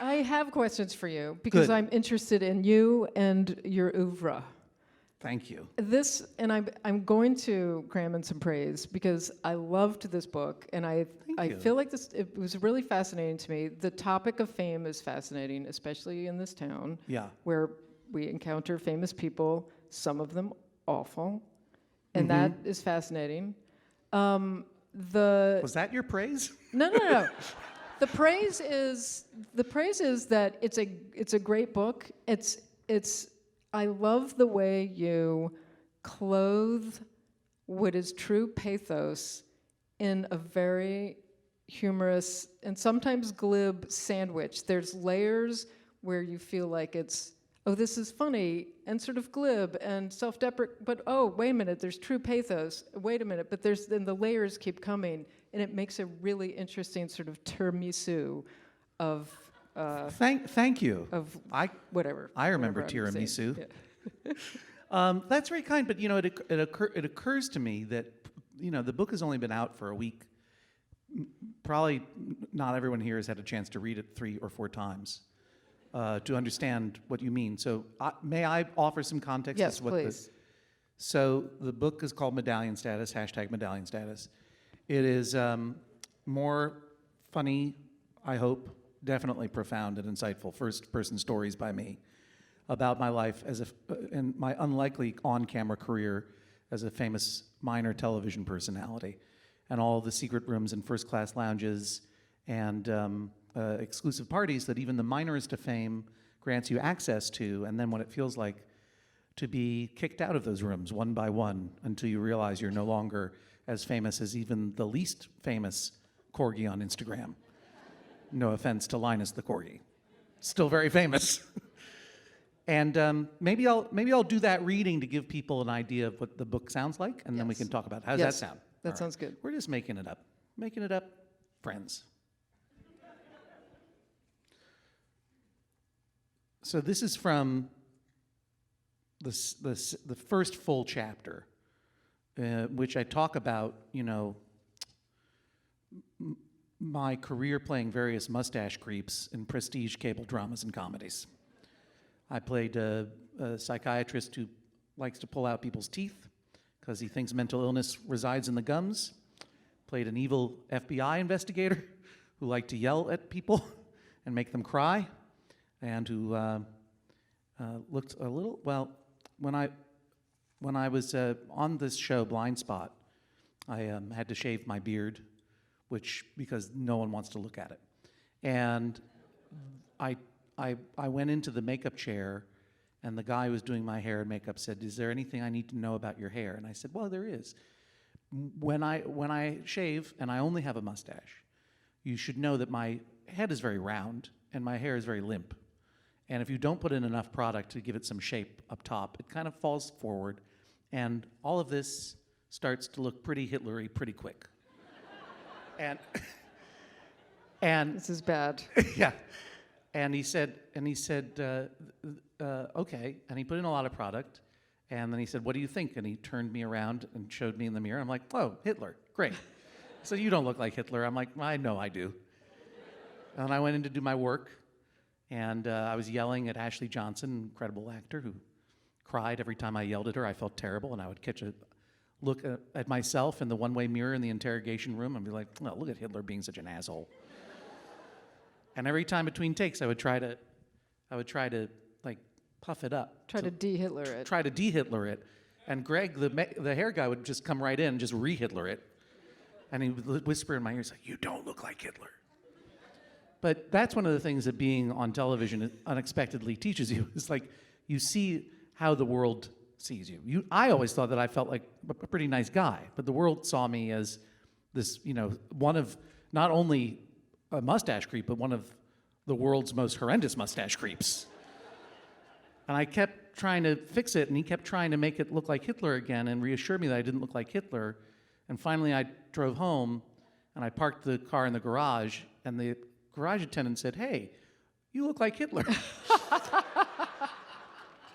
I have questions for you because Good. I'm interested in you and your oeuvre. Thank you. This, and I'm going to cram in some praise because I loved this book, and I you. feel like it was really fascinating to me. The topic of fame is fascinating, especially in this town, Yeah. where we encounter famous people, some of them awful, and that is fascinating. Was that your praise? No. The praise is that it's a great book. I love the way you clothe what is true pathos in a very humorous and sometimes glib sandwich. There's layers where you feel like it's, oh, this is funny and sort of glib and self-deprecating, but oh, wait a minute, there's true pathos. Wait a minute, but then the layers keep coming, and it makes a really interesting sort of tiramisu of Thank you. of whatever. I remember whatever I'm saying. tiramisu. Yeah. That's very kind, but it occurs to me that the book has only been out for a week. Probably not everyone here has had a chance to read it 3 or 4 times to understand what you mean. So may I offer some context? Yes, as to what please. So the book is called Medallion Status, #Medallion Status. It is more funny, I hope, definitely profound and insightful first-person stories by me about my life and my unlikely on-camera career as a famous minor television personality, and all the secret rooms and first-class lounges and exclusive parties that even the minorest of fame grants you access to, and then what it feels like to be kicked out of those rooms one by one until you realize you're no longer as famous as even the least famous corgi on Instagram. No offense to Linus the corgi. Still very famous. And maybe I'll do that reading to give people an idea of what the book sounds like, and then we can talk about it. How does that sound? That sounds good. We're just making it up. Making it up, friends. So this is from the first full chapter, which I talk about, my career playing various mustache creeps in prestige cable dramas and comedies. I played a psychiatrist who likes to pull out people's teeth because he thinks mental illness resides in the gums. Played an evil FBI investigator who liked to yell at people and make them cry, and who looked a little, well, when I was on this show, Blind Spot, I had to shave my beard, because no one wants to look at it. And I went into the makeup chair, and the guy who was doing my hair and makeup said, "Is there anything I need to know about your hair?" And I said, "Well, there is. When I shave, and I only have a mustache, you should know that my head is very round, and my hair is very limp. And if you don't put in enough product to give it some shape up top, it kind of falls forward, and all of this starts to look pretty Hitler-y pretty quick." And This is bad. yeah. And he said, okay. And he put in a lot of product. And then he said, "What do you think?" And he turned me around and showed me in the mirror. I'm like, "Whoa, Hitler, great." So "You don't look like Hitler." I'm like, "I know I do." And I went in to do my work. And I was yelling at Ashley Johnson, incredible actor, who cried every time I yelled at her. I felt terrible. And I would catch a look at myself in the one-way mirror in the interrogation room and be like, "Oh, look at Hitler being such an asshole." And every time between takes, I would try to like puff it up. Try to de-Hitler it. Try to de-Hitler it. And Greg, the hair guy, would just come right in and just re-Hitler it. And he would whisper in my ear, he's like, "You don't look like Hitler." But that's one of the things that being on television unexpectedly teaches you. Is like you see how the world sees you. I always thought that I felt like a pretty nice guy, but the world saw me as this, one of not only a mustache creep, but one of the world's most horrendous mustache creeps. And I kept trying to fix it, and he kept trying to make it look like Hitler again and reassure me that I didn't look like Hitler. And finally I drove home, and I parked the car in the garage, and the garage attendant said, "Hey, you look like Hitler."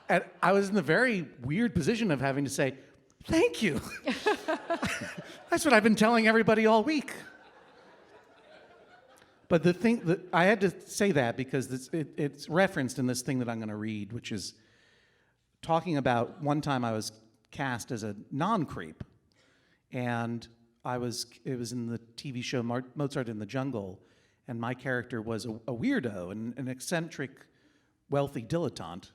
And I was in the very weird position of having to say, "Thank you." That's what I've been telling everybody all week. But the thing that I had to say that because it's referenced in this thing that I'm going to read, which is talking about one time I was cast as a non-creep, and it was in the TV show Mozart in the Jungle, and my character was a weirdo and an eccentric, wealthy dilettante.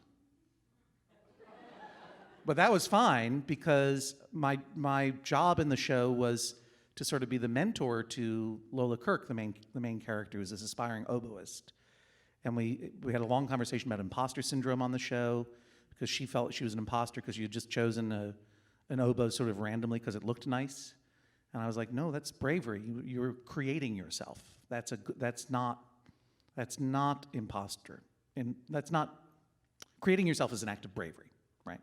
But that was fine because my job in the show was to sort of be the mentor to Lola Kirk, the main character, who's this aspiring oboist. And we had a long conversation about imposter syndrome on the show because she felt she was an imposter because she had just chosen an oboe sort of randomly because it looked nice. And I was like, no, that's bravery. You're creating yourself. That's not imposter. And that's not, creating yourself is an act of bravery, right?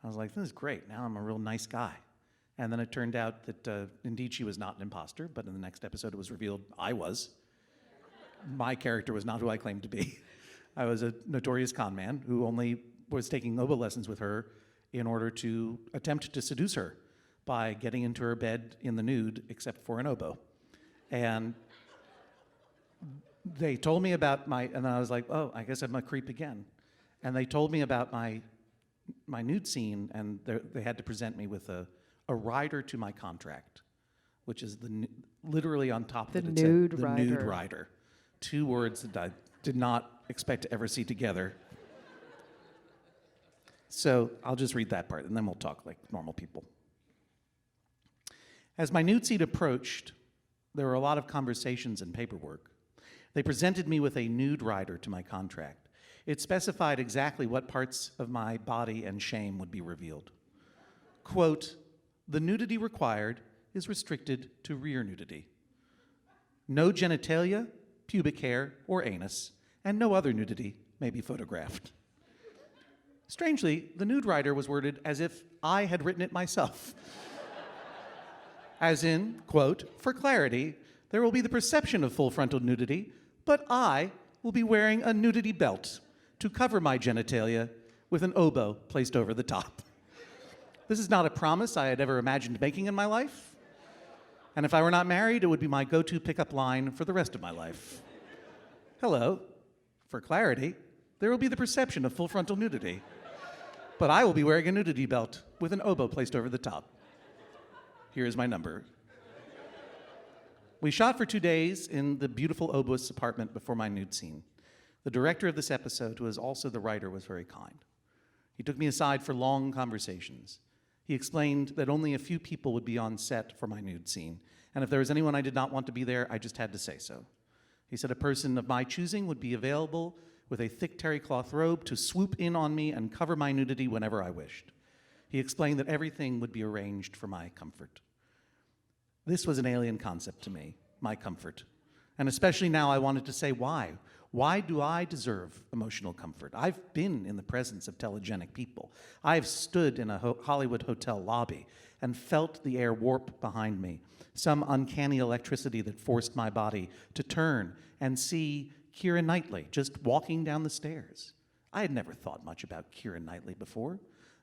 I was like, this is great. Now I'm a real nice guy. And then it turned out that indeed she was not an imposter, but in the next episode it was revealed I was. My character was not who I claimed to be. I was a notorious con man who only was taking oboe lessons with her in order to attempt to seduce her by getting into her bed in the nude, except for an oboe. And they told me about and I was like, oh, I guess I'm a creep again. And they told me about my nude scene, and they had to present me with a rider to my contract, which is literally on top of it. The nude rider. rider. The nude rider. 2 words that I did not expect to ever see together. So I'll just read that part, and then we'll talk like normal people. As my nude scene approached, there were a lot of conversations and paperwork. They presented me with a nude rider to my contract. It specified exactly what parts of my body and shame would be revealed. Quote, the nudity required is restricted to rear nudity. No genitalia, pubic hair, or anus, and no other nudity may be photographed. Strangely, the nude rider was worded as if I had written it myself. As in, quote, for clarity, there will be the perception of full frontal nudity, but I will be wearing a nudity belt to cover my genitalia with an oboe placed over the top. This is not a promise I had ever imagined making in my life. And if I were not married, it would be my go-to pickup line for the rest of my life. Hello, for clarity, there will be the perception of full frontal nudity, but I will be wearing a nudity belt with an oboe placed over the top. Here is my number. We shot for 2 days in the beautiful oboist's apartment before my nude scene. The director of this episode, who is also the writer, was very kind. He took me aside for long conversations. He explained that only a few people would be on set for my nude scene, and if there was anyone I did not want to be there, I just had to say so. He said a person of my choosing would be available with a thick terry cloth robe to swoop in on me and cover my nudity whenever I wished. He explained that everything would be arranged for my comfort. This was an alien concept to me, my comfort. And especially now I wanted to say why. Why do I deserve emotional comfort? I've been in the presence of telegenic people. I've stood in a Hollywood hotel lobby and felt the air warp behind me, some uncanny electricity that forced my body to turn and see Keira Knightley just walking down the stairs. I had never thought much about Keira Knightley before,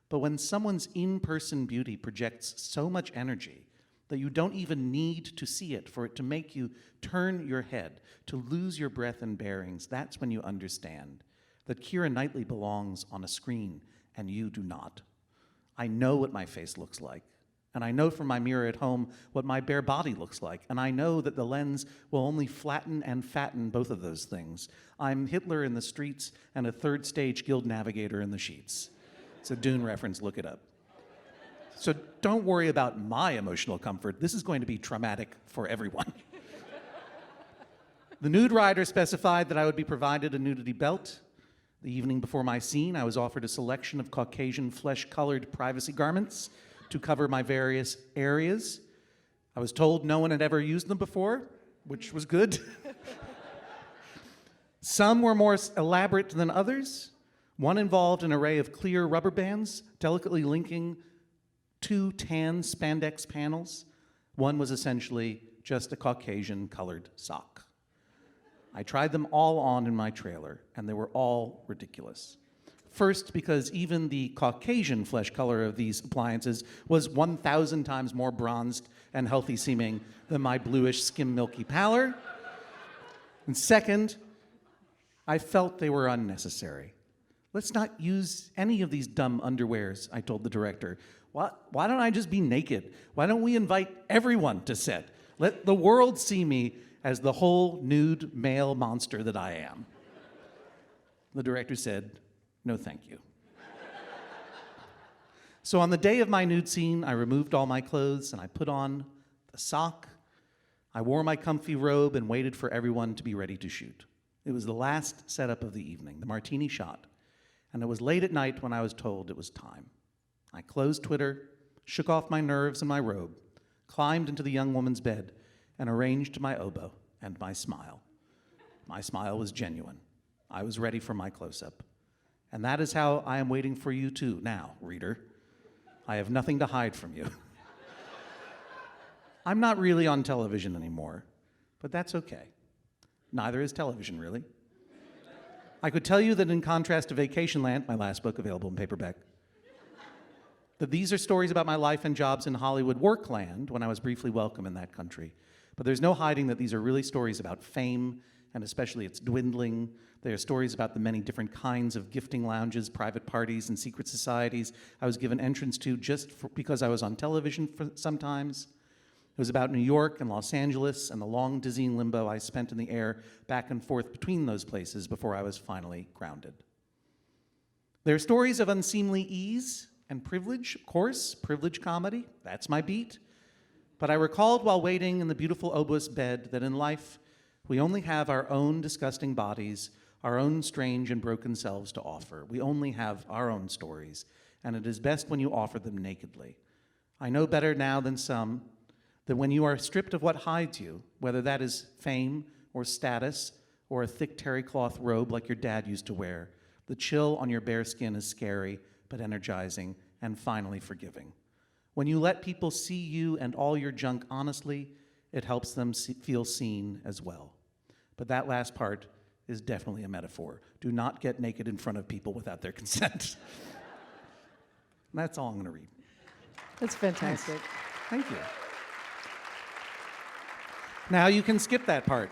but when someone's in-person beauty projects so much energy that you don't even need to see it for it to make you turn your head, to lose your breath and bearings, that's when you understand that Keira Knightley belongs on a screen and you do not. I know what my face looks like, and I know from my mirror at home what my bare body looks like, and I know that the lens will only flatten and fatten both of those things. I'm Hitler in the streets and a third stage guild navigator in the sheets. It's a Dune reference, look it up. So don't worry about my emotional comfort. This is going to be traumatic for everyone. The nude rider specified that I would be provided a nudity belt. The evening before my scene, I was offered a selection of Caucasian flesh-colored privacy garments to cover my various areas. I was told no one had ever used them before, which was good. Some were more elaborate than others. One involved an array of clear rubber bands, delicately linking 2 tan spandex panels. One was essentially just a Caucasian-colored sock. I tried them all on in my trailer, and they were all ridiculous. First, because even the Caucasian flesh color of these appliances was 1,000 times more bronzed and healthy-seeming than my bluish, skim-milky pallor. And second, I felt they were unnecessary. Let's not use any of these dumb underwears, I told the director. Why don't I just be naked? Why don't we invite everyone to set? Let the world see me as the whole nude male monster that I am. The director said, no, thank you. So on the day of my nude scene, I removed all my clothes and I put on the sock. I wore my comfy robe and waited for everyone to be ready to shoot. It was the last setup of the evening, the martini shot, and it was late at night when I was told it was time. I closed Twitter, shook off my nerves and my robe, climbed into the young woman's bed, and arranged my oboe and my smile. My smile was genuine. I was ready for my close-up. And that is how I am waiting for you too now, reader. I have nothing to hide from you. I'm not really on television anymore, but that's okay. Neither is television, really. I could tell you that in contrast to Vacationland, my last book available in paperback, that these are stories about my life and jobs in Hollywood workland when I was briefly welcome in that country. But there's no hiding that these are really stories about fame, and especially its dwindling. They are stories about the many different kinds of gifting lounges, private parties, and secret societies I was given entrance to because I was on television sometimes. It was about New York and Los Angeles and the long dizzying limbo I spent in the air back and forth between those places before I was finally grounded. There are stories of unseemly ease and privilege, of course, privilege comedy, that's my beat. But I recalled while waiting in the beautiful oboist bed that in life, we only have our own disgusting bodies, our own strange and broken selves to offer. We only have our own stories, and it is best when you offer them nakedly. I know better now than some that when you are stripped of what hides you, whether that is fame or status or a thick terry cloth robe like your dad used to wear, the chill on your bare skin is scary but energizing and finally forgiving. When you let people see you and all your junk honestly, it helps them feel seen as well. But that last part is definitely a metaphor. Do not get naked in front of people without their consent. And that's all I'm going to read. That's fantastic. Nice. Thank you. Now you can skip that part.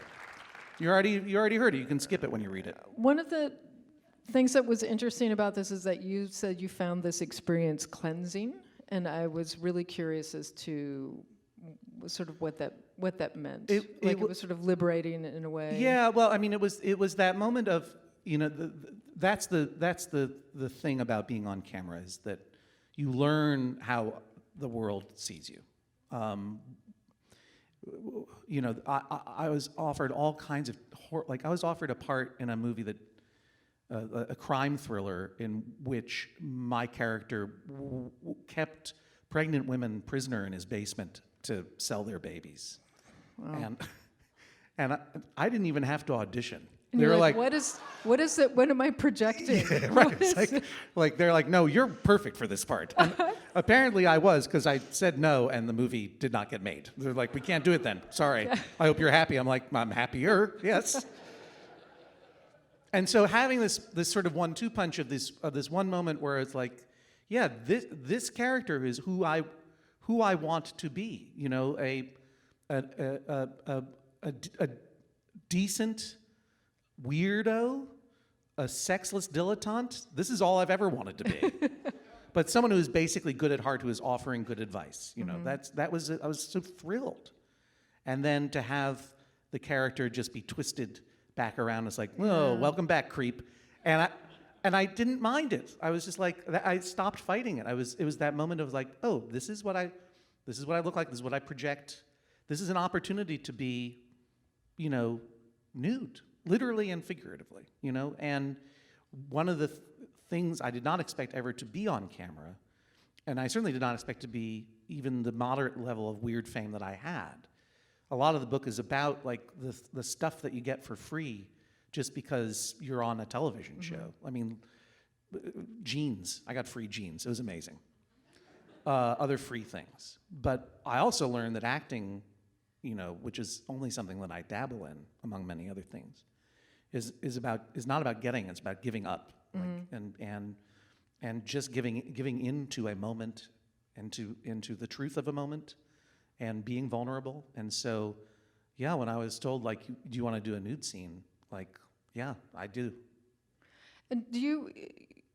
You already heard it. You can skip it when you read it. One of the things that was interesting about this is that you said you found this experience cleansing, and I was really curious as to sort of what that meant. It was sort of liberating in a way. Yeah, well, I mean, it was that moment of, you know, that's the thing about being on camera is that you learn how the world sees you. You know, I was offered all kinds of I was offered a part in a movie that a crime thriller in which my character kept pregnant women prisoner in his basement to sell their babies. Wow. And I didn't even have to audition. And they were like, what is it? What am I projecting? Yeah, right. It's like they're like, no, you're perfect for this part. And apparently I was, because I said no, and the movie did not get made. They're like, we can't do it then. Sorry. I hope you're happy. I'm like, I'm happier. Yes. And so having this sort of 1-2 punch of this one moment where it's like, yeah, this character is who I want to be. You know, a decent weirdo, a sexless dilettante. This is all I've ever wanted to be. But someone who is basically good at heart, who is offering good advice. You know, I was so thrilled. And then to have the character just be twisted back around, it's like, whoa, welcome back, creep. And I didn't mind it. I was just like, I stopped fighting it. It was that moment of like, oh, this is what I look like. This is what I project. This is an opportunity to be, you know, nude, literally and figuratively, you know. And one of the things I did not expect ever to be on camera, and I certainly did not expect to be even the moderate level of weird fame that I had. A lot of the book is about like the stuff that you get for free just because you're on a television show. I mean, jeans. I got free jeans. It was amazing. Other free things. But I also learned that acting, you know, which is only something that I dabble in, among many other things, is not about getting. It's about giving up, and just giving into a moment, into the truth of a moment, and being vulnerable. And so, yeah, when I was told, like, do you want to do a nude scene? Like, yeah, I do. And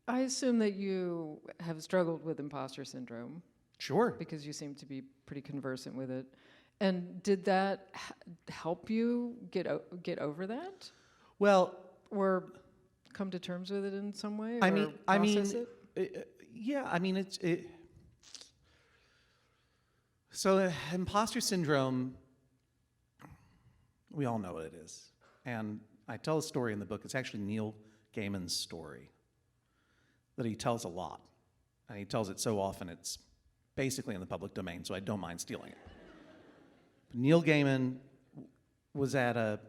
I assume that you have struggled with imposter syndrome Sure. because you seem to be pretty conversant with it. And did that help you get over that? Well, or come to terms with it in some way? I or mean, process it? Yeah, I mean, so imposter syndrome, we all know what it is. And I tell a story in the book. It's actually Neil Gaiman's story that he tells a lot. And he tells it so often it's basically in the public domain, so I don't mind stealing it. But Neil Gaiman was at a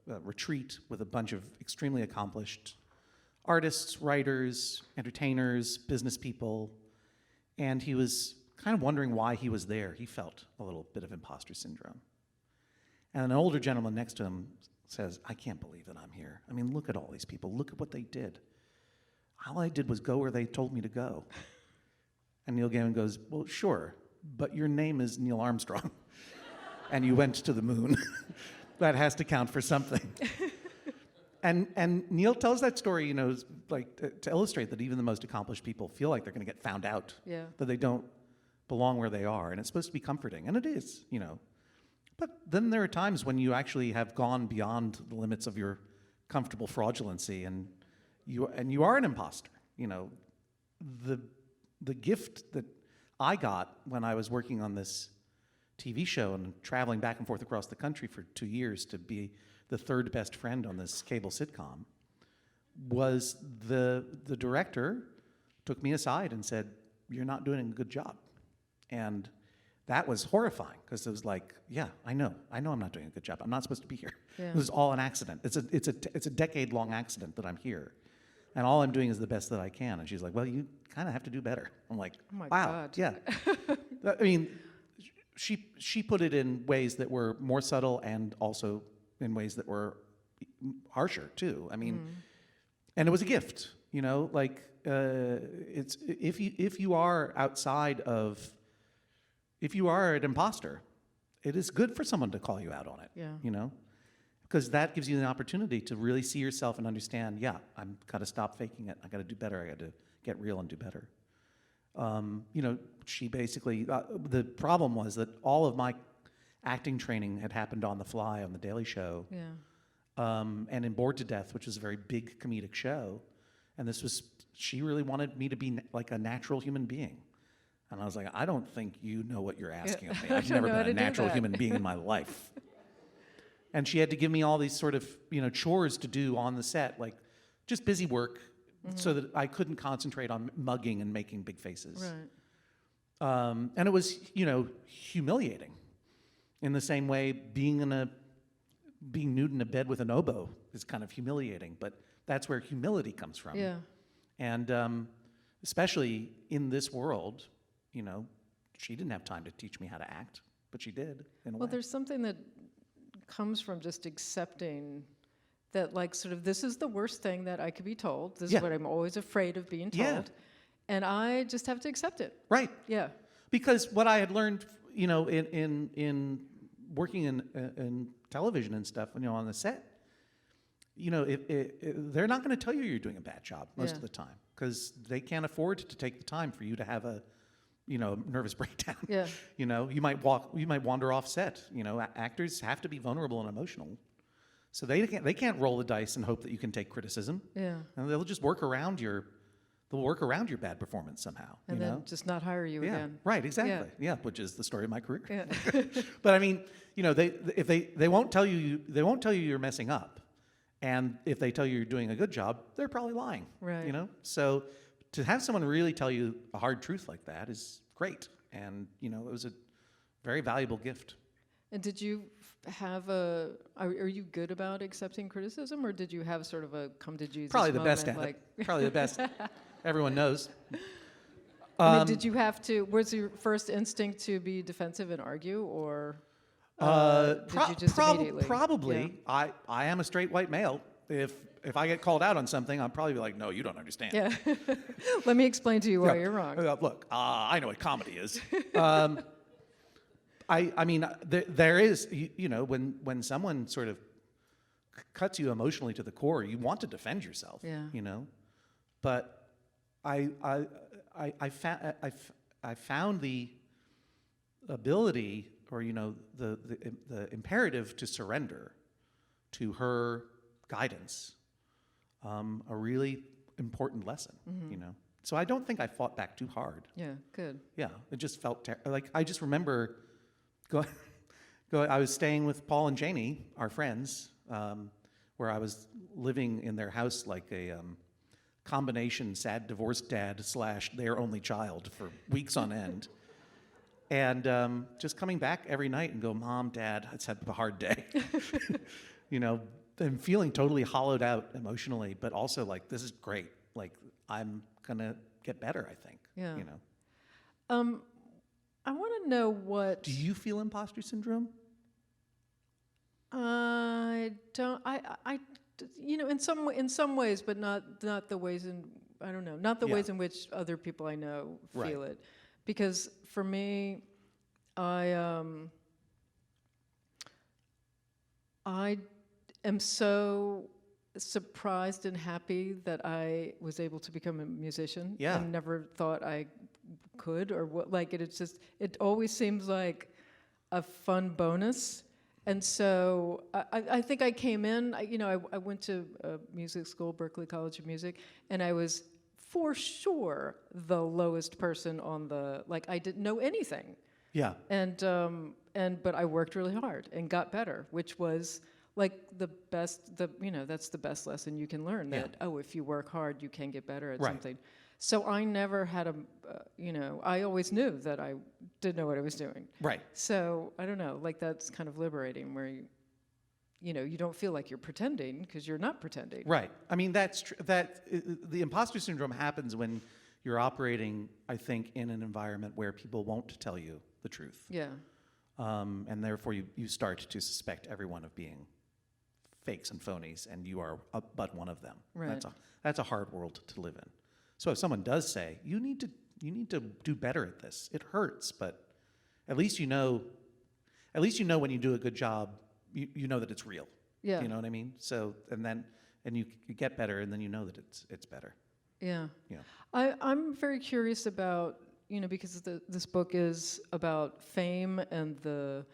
retreat with a bunch of extremely accomplished artists, writers, entertainers, business people, and he was kind of wondering why he was there. He felt a little bit of imposter syndrome. And an older gentleman next to him says, I can't believe that I'm here. I mean, look at all these people. Look at what they did. All I did was go where they told me to go. And Neil Gaiman goes, well, sure, but your name is Neil Armstrong, and you went to the moon. That has to count for something. And Neil tells that story, you know, like to illustrate that even the most accomplished people feel like they're going to get found out, that they don't belong where they are, and it's supposed to be comforting, and it is, you know. But then there are times when you actually have gone beyond the limits of your comfortable fraudulency, and you are an imposter. You know, the gift that I got when I was working on this TV show and traveling back and forth across the country for 2 years to be the third best friend on this cable sitcom was the director took me aside and said, you're not doing a good job. And that was horrifying because it was like, yeah, I know I'm not doing a good job. I'm not supposed to be here. Yeah. It was all an accident. It's a decade-long accident that I'm here. And all I'm doing is the best that I can. And she's like, well, you kind of have to do better. I'm like, oh my wow, God. yeah. I mean, she put it in ways that were more subtle and also in ways that were harsher too. I mean, and it was a gift, you know. Like it's if you are outside of, if you are an imposter, it is good for someone to call you out on it. Yeah. You know, because that gives you the opportunity to really see yourself and understand. Yeah, I've got to stop faking it. I got to do better. I got to get real and do better. You know, she basically, the problem was that all of my acting training had happened on the fly on The Daily Show. Yeah. And in Bored to Death, which was a very big comedic show. And she really wanted me to be like a natural human being. And I was like, I don't think you know what you're asking of me. I've never been a natural human being in my life. And she had to give me all these sort of, you know, chores to do on the set, like just busy work, so that I couldn't concentrate on mugging and making big faces. Right. And it was, you know, humiliating. In the same way, being nude in a bed with an oboe is kind of humiliating, but that's where humility comes from. Yeah. And especially in this world, you know, she didn't have time to teach me how to act, but she did in a way. Well, there's something that comes from just accepting that, like, sort of, this is the worst thing that I could be told. This is what I'm always afraid of being told. Yeah. And I just have to accept it. Right. Yeah. Because what I had learned, you know, in working in television and stuff, you know, on the set, you know, they're not going to tell you you're doing a bad job most of the time because they can't afford to take the time for you to have a, you know, nervous breakdown. Yeah. You know, you might wander off set. You know, actors have to be vulnerable and emotional, so they can't roll the dice and hope that you can take criticism. Yeah. And they'll just work around your bad performance somehow. And you then know? just not hire you Yeah, again. right, exactly. Yeah, which is the story of my career. Yeah. But I mean, you know, they won't tell you you're messing up, and if they tell you you're doing a good job, they're probably lying. Right. You know, so to have someone really tell you a hard truth like that is great, and you know, it was a very valuable gift. And did you have are you good about accepting criticism, or did you have sort of a come to Jesus Probably the moment, best at like, it. Probably the best. Everyone knows. I mean, did you have to, was your first instinct to be defensive and argue, or did you just immediately? Probably. Yeah. I am a straight white male. If I get called out on something, I'll probably be like, no, you don't understand. Yeah. Let me explain to you why you're wrong. Look, I know what comedy is. I mean, there is, you know, when someone sort of cuts you emotionally to the core, you want to defend yourself. Yeah. You know, but I found the ability, or you know, the imperative to surrender to her guidance, a really important lesson. You know, so I don't think I fought back too hard. Yeah, good. Yeah, it just felt like I just remember going. I was staying with Paul and Janie, our friends, where I was living in their house like a combination sad divorced dad / their only child for weeks on end. And just coming back every night and go, Mom, Dad, it's had a hard day. You know, and feeling totally hollowed out emotionally, but also like, this is great. Like, I'm gonna get better, I think. Yeah. You know. I want to know what. Do you feel imposter syndrome? I don't. You know, in some ways, but not the ways in. I don't know. Not the ways in which other people I know feel it, because for me, I am so surprised and happy that I was able to become a musician. Yeah. I never thought I could or what. Like it's just. It always seems like a fun bonus. And so I think I came in, I went to music school, Berklee College of Music, and I was for sure the lowest person on the, like I didn't know anything. Yeah. But I worked really hard and got better, which was like that's the best lesson you can learn, that, if you work hard, you can get better at something. So I never had I always knew that I didn't know what I was doing. Right. So I don't know, like that's kind of liberating where you don't feel like you're pretending because you're not pretending. Right. I mean, that's the imposter syndrome happens when you're operating, I think, in an environment where people won't tell you the truth. Yeah. And therefore you start to suspect everyone of being fakes and phonies, and you are but one of them. Right. That's a hard world to live in. So if someone does say, you need to do better at this, it hurts, but at least you know when you do a good job, you know that it's real. Yeah. You know what I mean? So and you get better, and then you know that it's better. Yeah. Yeah. I'm very curious about, because this book is about fame and the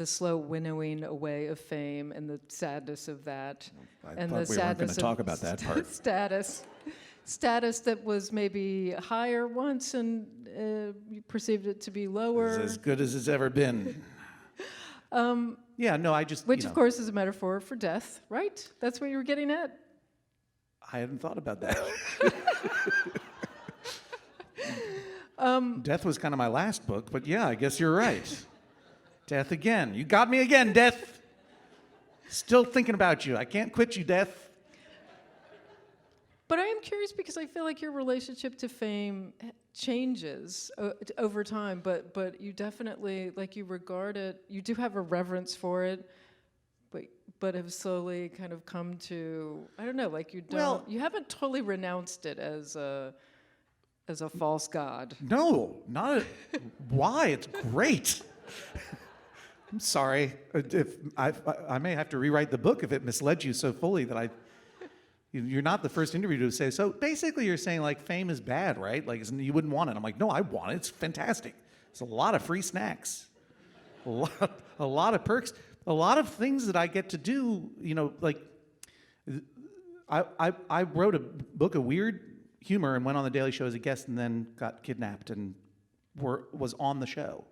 slow winnowing away of fame and the sadness of that. I thought we weren't going to talk about that part. Status that was maybe higher once and you perceived it to be lower. It's as good as it's ever been. Yeah, no, I just... Which, of course, is a metaphor for death, right? That's what you were getting at? I hadn't thought about that. Death was kind of my last book, but yeah, I guess you're right. Death again. You got me again, Death. Still thinking about you. I can't quit you, Death. But I am curious because I feel like your relationship to fame changes over time, but you definitely, like, you regard it, you do have a reverence for it, but have slowly kind of come to, I don't know, like you haven't totally renounced it as a false god. No, why? It's great. I'm sorry. If I may have to rewrite the book if it misled you so fully that you're not the first interviewer to say, so basically you're saying like fame is bad, right? Like you wouldn't want it. I'm like, no, I want it. It's fantastic. It's a lot of free snacks, a lot of perks, a lot of things that I get to do, like I wrote a book of weird humor and went on the Daily Show as a guest and then got kidnapped and was on the show.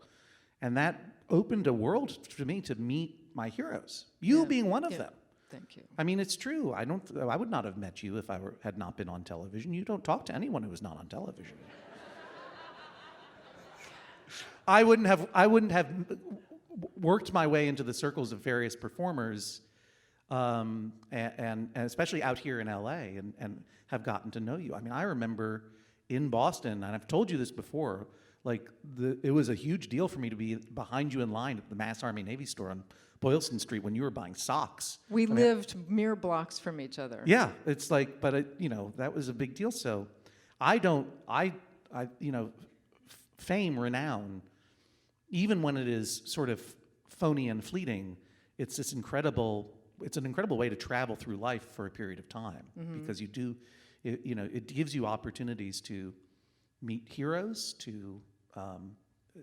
And that opened a world for me to meet my heroes, you being one of them. Thank you. I mean, it's true. I would not have met you if I had not been on television. You don't talk to anyone who is not on television. I wouldn't have worked my way into the circles of various performers, and especially out here in LA, and have gotten to know you. I mean, I remember in Boston, and I've told you this before, like it was a huge deal for me to be behind you in line at the Mass Army Navy store on Boylston Street when you were buying socks. We lived mere blocks from each other. Yeah, it's like, but that was a big deal. So fame, renown even when it is sort of phony and fleeting, it's an incredible way to travel through life for a period of time, because it gives you opportunities to meet heroes, to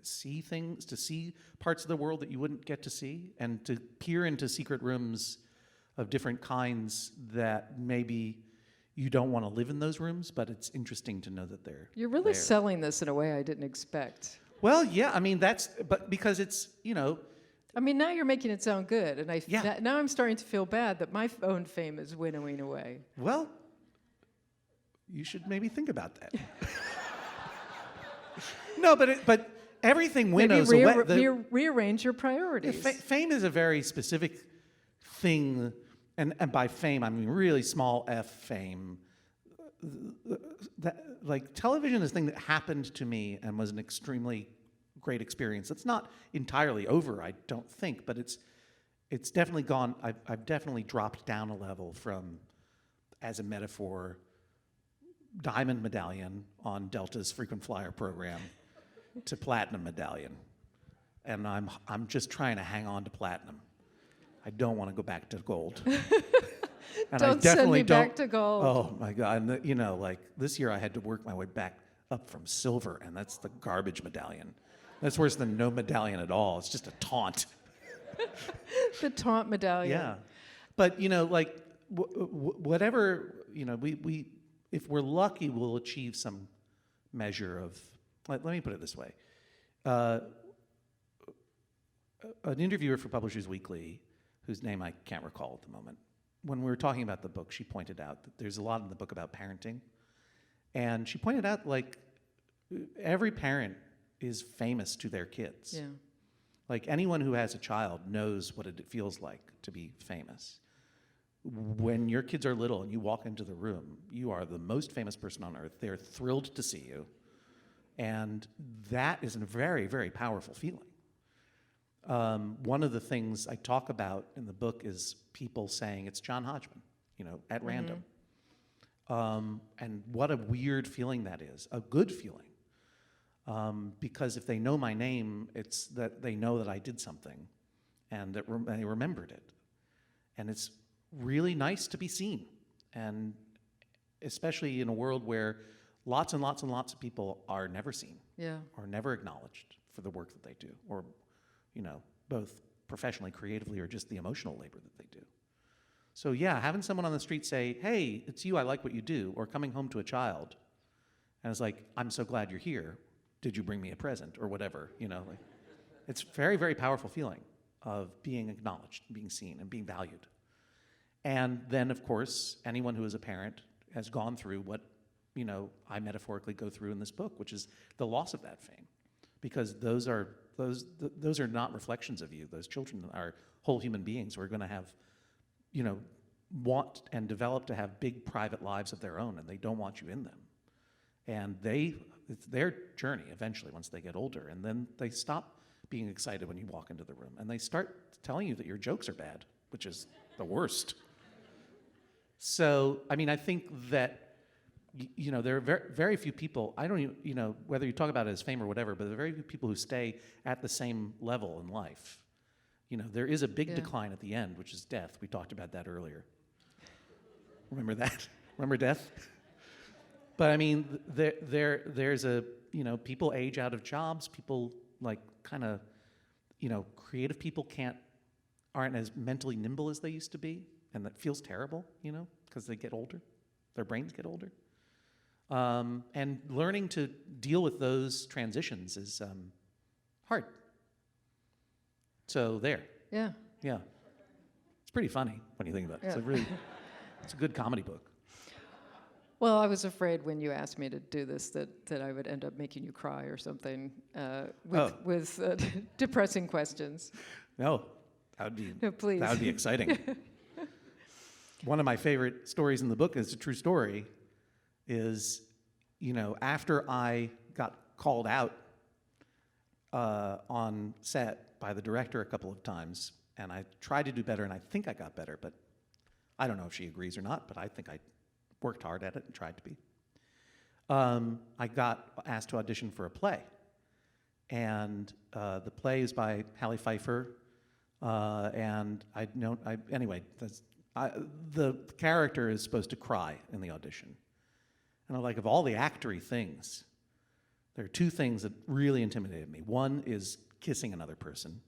see things, to see parts of the world that you wouldn't get to see, and to peer into secret rooms of different kinds that maybe you don't want to live in those rooms, but it's interesting to know that they're You're really selling this in a way I didn't expect. Well, yeah, I mean, but because it's, I mean, now you're making it sound good, and Yeah. now I'm starting to feel bad that my own fame is winnowing away. well, you should maybe think about that. No, but everything winnows Maybe away. rearrange your priorities. Fame is a very specific thing, and by fame, I mean really small f fame. Like television is a thing that happened to me and was an extremely great experience. It's not entirely over, I don't think, but it's definitely gone. I've definitely dropped down a level from, as a metaphor, diamond medallion on Delta's frequent flyer program to platinum medallion, and I'm just trying to hang on to platinum. I don't want to go back to gold. And Don't send me back to gold. Oh my God! And like this year, I had to work my way back up from silver, and that's the garbage medallion. That's worse than no medallion at all. It's just a taunt. The taunt medallion. Yeah, but like whatever we if we're lucky, we'll achieve some measure of. Let me put it this way: an interviewer for Publishers Weekly, whose name I can't recall at the moment, when we were talking about the book, she pointed out that there's a lot in the book about parenting. And she pointed out, like, every parent is famous to their kids. Yeah. Like, anyone who has a child knows what it feels like to be famous. When your kids are little and you walk into the room, you are the most famous person on earth. They're thrilled to see you. And that is a very, very powerful feeling. One of the things I talk about in the book is people saying it's John Hodgman, at random. And what a weird feeling that is, a good feeling. Because if they know my name, it's that they know that I did something and that they remembered it. And it's really nice to be seen. And especially in a world where lots and lots and lots of people are never seen, or never acknowledged for the work that they do, or both professionally, creatively, or just the emotional labor that they do. So yeah, having someone on the street say, "Hey, it's you, I like what you do," or coming home to a child, and it's like, "I'm so glad you're here. Did you bring me a present?" or whatever, like, it's very, very powerful feeling of being acknowledged, being seen, and being valued. And then, of course, anyone who is a parent has gone through what, I metaphorically go through in this book, which is the loss of that fame, because those are not reflections of you. Those children are whole human beings who are going to have, want and develop to have big private lives of their own, and they don't want you in them. And it's their journey eventually once they get older, and then they stop being excited when you walk into the room, and they start telling you that your jokes are bad, which is the worst. So, I mean, I think that there are very, very few people, I don't even, whether you talk about it as fame or whatever, but there are very few people who stay at the same level in life. There is a big decline at the end, which is death. We talked about that earlier. Remember that? Remember death? But I mean, there's a, people age out of jobs, people like kind of, creative people aren't as mentally nimble as they used to be, and that feels terrible, because they get older, their brains get older. And learning to deal with those transitions is hard. So there. Yeah. Yeah. It's pretty funny when you think about it. Yeah. It's a good comedy book. Well, I was afraid when you asked me to do this that I would end up making you cry or something with depressing questions. No, that would be No, please. That would be exciting. One of my favorite stories in the book is a true story. Is, after I got called out on set by the director a couple of times, and I tried to do better, and I think I got better, but I don't know if she agrees or not, but I think I worked hard at it and tried to be. I got asked to audition for a play, And the play is by Hallie Pfeiffer. And the character is supposed to cry in the audition. And I'm like, of all the actory things, there are two things that really intimidated me. One is kissing another person.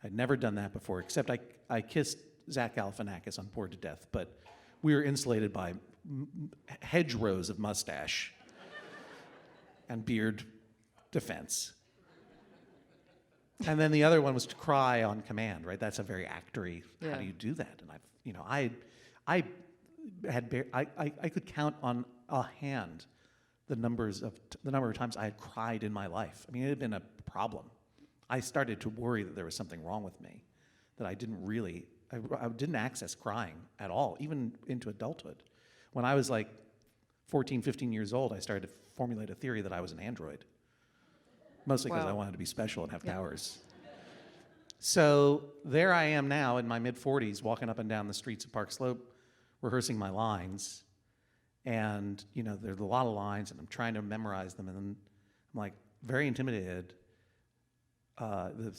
I'd never done that before, except I kissed Zach Galifianakis on Bored to Death, but we were insulated by hedgerows of mustache and beard defense. And then the other one was to cry on command, right? That's a very actory. Yeah. How do you do that? And I could count on a hand the number of times I had cried in my life. I mean, it had been a problem. I started to worry that there was something wrong with me, that I didn't access crying at all, even into adulthood. When I was like 14, 15 years old, I started to formulate a theory that I was an android. Mostly because I wanted to be special and have powers. So there I am now in my mid-40s, walking up and down the streets of Park Slope, rehearsing my lines. And, there's a lot of lines, and I'm trying to memorize them, and then I'm like very intimidated. The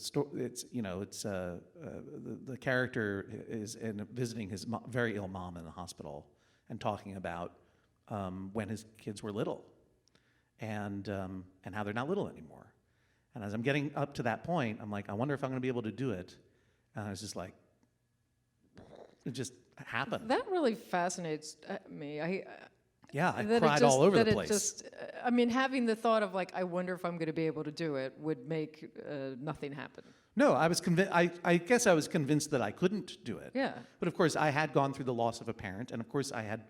character is visiting his very ill mom in the hospital and talking about when his kids were little, and how they're not little anymore. And as I'm getting up to that point, I'm like, I wonder if I'm going to be able to do it. And I was just like, it just happened. That really fascinates me. I cried all over the place. Having the thought of like, I wonder if I'm going to be able to do it would make nothing happen. No, I was convinced. I guess I was convinced that I couldn't do it. Yeah. But of course, I had gone through the loss of a parent, and of course, I had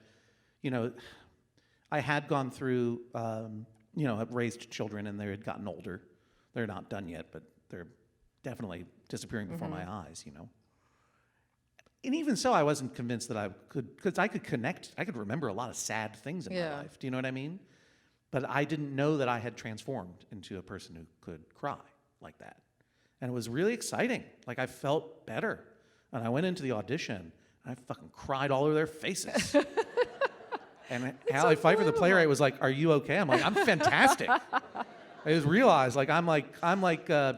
gone through, I've raised children, and they had gotten older. They're not done yet, but they're definitely disappearing before my eyes. And even so, I wasn't convinced that I could, because I could remember a lot of sad things in my life. Do you know what I mean? But I didn't know that I had transformed into a person who could cry like that. And it was really exciting. Like, I felt better. And I went into the audition, and I fucking cried all over their faces. And Hallie Pfeiffer, the playwright, was like, "Are you okay?" I'm like, "I'm fantastic." I just realized, like, I'm like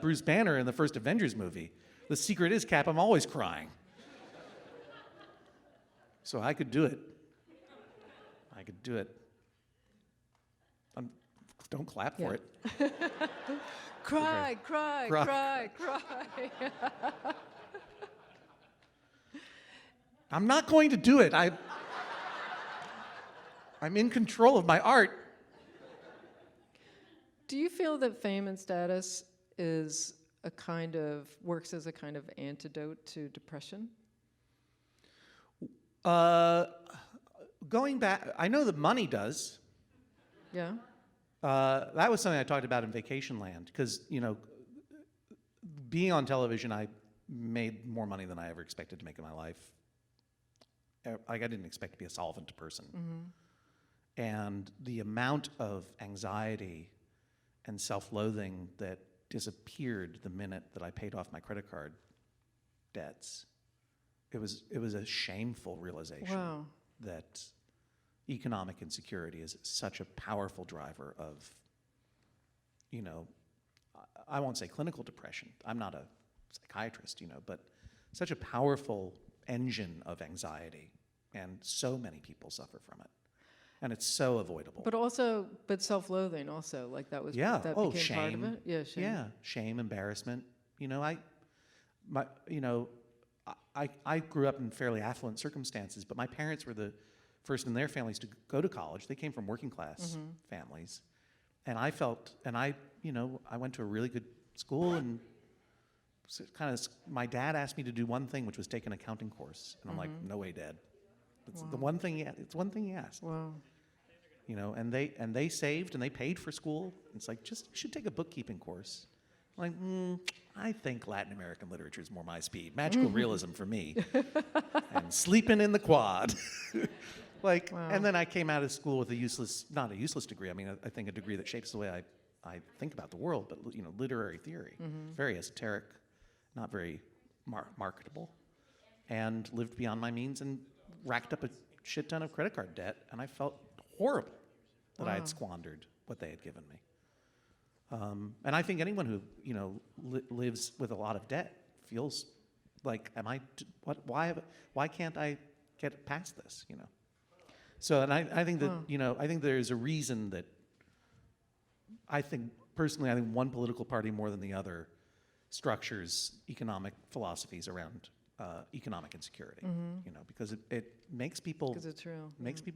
Bruce Banner in the first Avengers movie. The secret is, Cap, I'm always crying. So I could do it. Don't clap for it. Cry. I'm not going to do it. I'm in control of my art. Do you feel that fame and status works as a kind of antidote to depression? Going back, I know that money does. Yeah. That was something I talked about in Vacation Land, because, being on television, I made more money than I ever expected to make in my life. Like, I didn't expect to be a solvent person. Mm-hmm. And the amount of anxiety and self-loathing that disappeared the minute that I paid off my credit card debts, it was a shameful realization that economic insecurity is such a powerful driver of, I won't say clinical depression. I'm not a psychiatrist, but such a powerful engine of anxiety, and so many people suffer from it. And it's so avoidable. But self-loathing also, like that was that became shame. part of it. Yeah, shame. Yeah, shame, embarrassment. I grew up in fairly affluent circumstances, but my parents were the first in their families to go to college. They came from working class families, and I went to a really good school, and my dad asked me to do one thing, which was take an accounting course, and I'm like, no way, Dad. It's the one thing. It's one thing he asked. Wow. And they saved and they paid for school. It's like, you should take a bookkeeping course. I'm like, I think Latin American literature is more my speed. Magical realism for me. And sleeping in the quad. And then I came out of school with not a useless degree. I mean, I think a degree that shapes the way I think about the world, but literary theory. Very esoteric, not very marketable. And lived beyond my means and racked up a shit ton of credit card debt, and I felt horrible that I had squandered what they had given me. And I think anyone who lives with a lot of debt feels like, why can't I get past this? So, and I think that I think there's a reason that I think one political party more than the other structures economic philosophies around economic insecurity. Because it makes people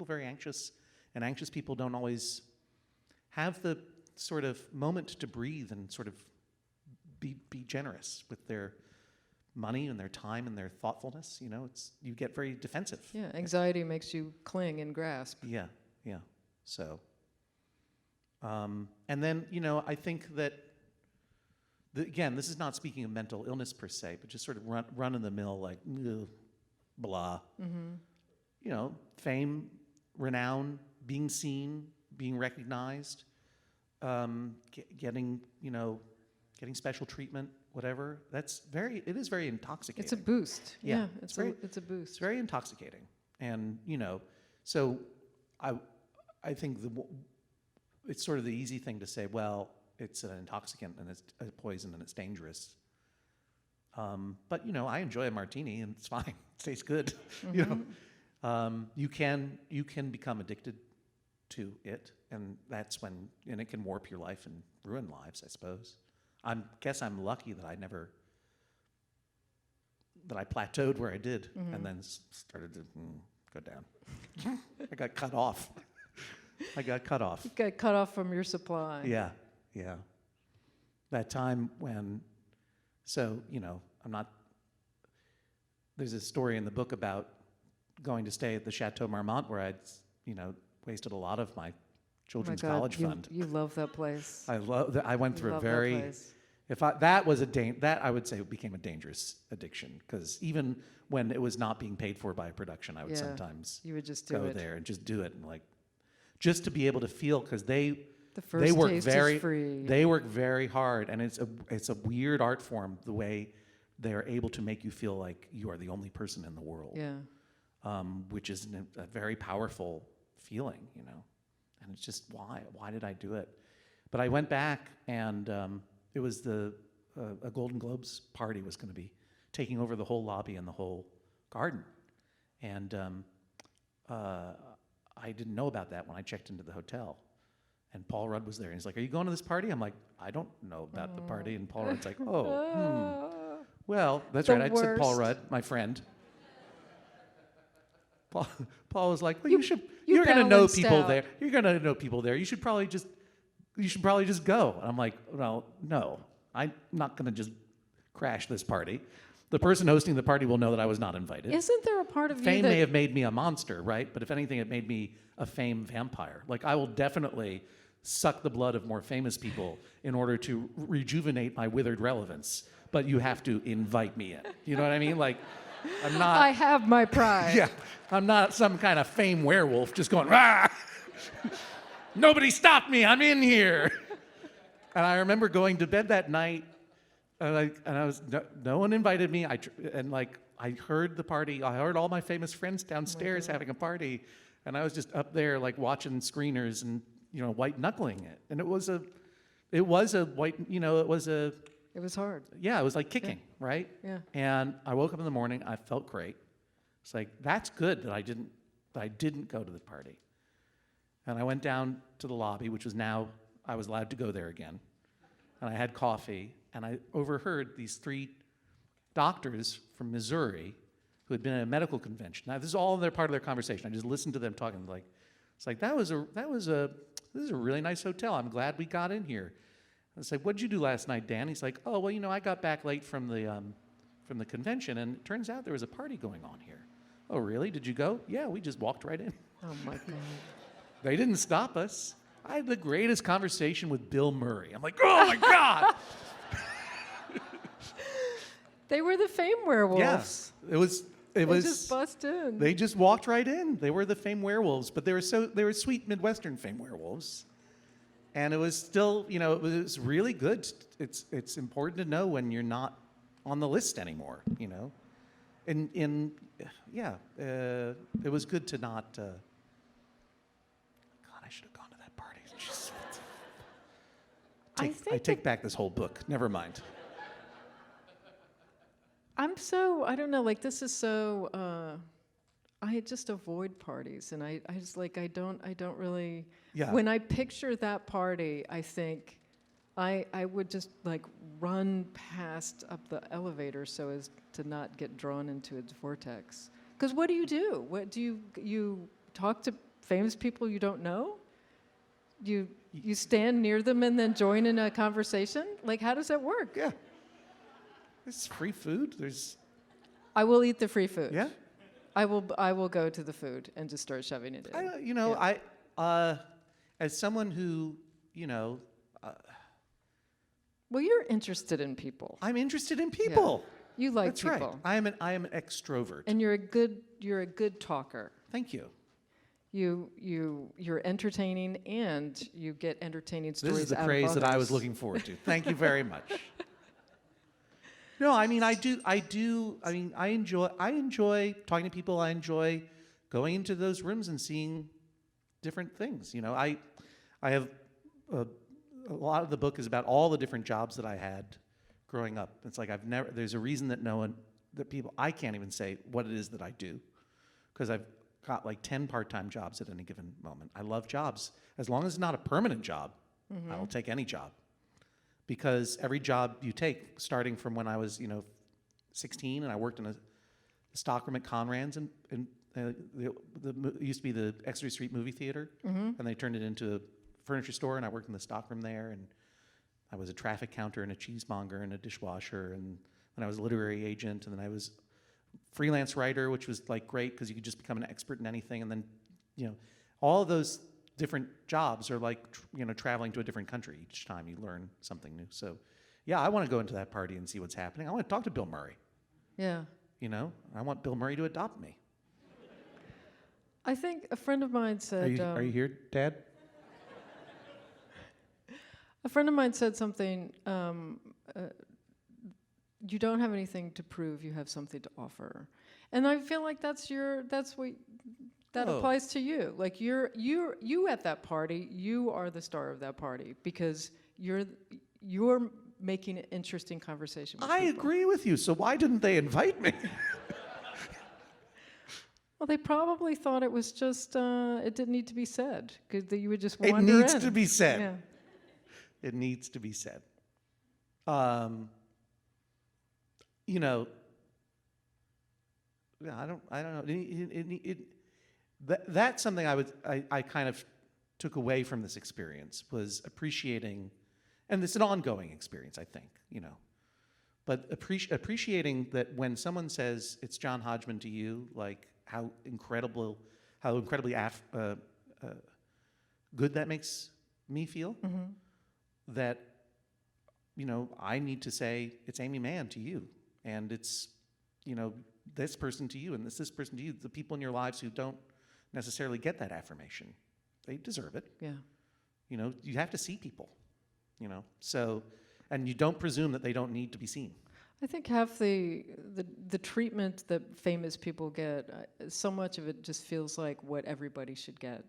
very anxious, and anxious people don't always have the sort of moment to breathe and sort of be generous with their money and their time and their thoughtfulness. You get very defensive. Yeah, anxiety makes you cling and grasp. Yeah. So, and then I think that again, this is not speaking of mental illness per se, but just sort of run of the mill, like blah. Fame, renown, being seen, being recognized. Getting special treatment, whatever. It is very intoxicating. It's a boost. Yeah, it's a boost. It's very intoxicating, and so I think it's sort of the easy thing to say. Well, it's an intoxicant and it's a poison and it's dangerous. But I enjoy a martini and it's fine. It tastes good. You can become addicted to it, and that's when it can warp your life and ruin lives, I suppose. I guess I'm lucky that I plateaued where I did, and then started to go down. I got cut off. You got cut off from your supply. Yeah. That time when, I'm not. There's a story in the book about going to stay at the Chateau Marmont where I'd, wasted a lot of my children's college fund. You love that place. I went through a very. I would say it became a dangerous addiction, because even when it was not being paid for by a production, I would sometimes you would just go do it. there and just do it, and just to be able to feel, because they first work taste very is free. They work very hard, and it's a weird art form, the way they're able to make you feel like you are the only person in the world. Yeah. Which is a very powerful feeling, and it's just why did I do it? But I went back, and it was a Golden Globes party was going to be taking over the whole lobby and the whole garden, and I didn't know about that when I checked into the hotel, and Paul Rudd was there, and he's like, "Are you going to this party?" I'm like, "I don't know about the party," and Paul Rudd's like, Well, that's right. I said Paul Rudd, my friend. Paul was like, "Well, you're going to know people there. You're going to know people there. You should probably just go." And I'm like, "Well, no, I'm not going to just crash this party. The person hosting the party will know that I was not invited." Isn't there a part of fame you that may have made me a monster, right? But if anything, it made me a fame vampire. I will definitely suck the blood of more famous people in order to rejuvenate my withered relevance. But you have to invite me in. You know what I mean? I'm not. I have my pride. Yeah, I'm not some kind of fame werewolf just going, "Ah! Nobody stopped me. I'm in here." And I remember going to bed that night, and no one invited me. I heard the party. I heard all my famous friends downstairs having a party, and I was just up there watching screeners and white knuckling it. And it was hard. Yeah, it was like kicking, right? Yeah. And I woke up in the morning. I felt great. It's like, that's good that I didn't go to the party. And I went down to the lobby, which was now I was allowed to go there again. And I had coffee, and I overheard these 3 doctors from Missouri who had been at a medical convention. Now, this is all part of their conversation. I just listened to them talking. It's like this is a really nice hotel. I'm glad we got in here. I was like, "What'd you do last night, Dan?" He's like, "Oh, well, I got back late from the convention, and it turns out there was a party going on here." "Oh, really? Did you go?" "Yeah, we just walked right in." Oh my God. They didn't stop us. I had the greatest conversation with Bill Murray. I'm like, "Oh my God!" They were the fame werewolves. Yeah, it was just bust in. They just walked right in. They were the fame werewolves, but they were sweet Midwestern fame werewolves. And it was still, it was really good. It's important to know when you're not on the list anymore, it was good to not. God, I should have gone to that party. take back this whole book. Never mind. I don't know, like this is so, I just avoid parties and I just like, I don't really, Yeah. when I picture that party, I think I would just like run past up the elevator so as to not get drawn into its vortex. Because what do? What do you talk to famous people you don't know? You stand near them and then join in a conversation? Like, how does that work? Yeah. There's free food. There's. I will eat the free food. Yeah. I will go to the food and just start shoving it in. As someone who, Well, you're interested in people. I'm interested in people. You like That's people. right. I am an extrovert. And you're a good talker. Thank you. You're entertaining and you get entertaining stories This is the out of praise that I was others. looking forward to. Thank you very much. No, I mean, I do. I mean, I enjoy talking to people. I enjoy going into those rooms and seeing different things. I have a lot of the book is about all the different jobs that I had growing up. It's like there's a reason that I can't even say what it is that I do, because I've got like 10 part-time jobs at any given moment. I love jobs. As long as it's not a permanent job, I will take any job. Because every job you take, starting from when I was, 16, and I worked in a stockroom at Conrad's, and it used to be the Exeter Street Movie Theater, and they turned it into a furniture store, and I worked in the stockroom there, and I was a traffic counter and a cheesemonger and a dishwasher, and then I was a literary agent, and then I was freelance writer, which was like great because you could just become an expert in anything, and then, all of those different jobs are like, traveling to a different country each time you learn something new. So, yeah, I want to go into that party and see what's happening. I want to talk to Bill Murray. Yeah. I want Bill Murray to adopt me. I think a friend of mine said. Are you here, Dad? A friend of mine said something. You don't have anything to prove. You have something to offer, and I feel like that applies to you. Like you at that party. You are the star of that party because you're making an interesting conversation with people. Agree with you. So why didn't they invite me? Well, they probably thought it was just it didn't need to be said because you would just wander in. It needs to be said. Yeah. It needs to be said. I don't know. That's something I kind of took away from this experience, was appreciating, and it's an ongoing experience, I think, but appreciating that when someone says it's John Hodgman to you, like how incredibly good that makes me feel. That, I need to say it's Aimee Mann to you, and it's, this person to you, and this person to you. The people in your lives who don't necessarily get that affirmation, they deserve it. Yeah. You have to see people, so, and you don't presume that they don't need to be seen. I think half the treatment that famous people get, so much of it just feels like what everybody should get.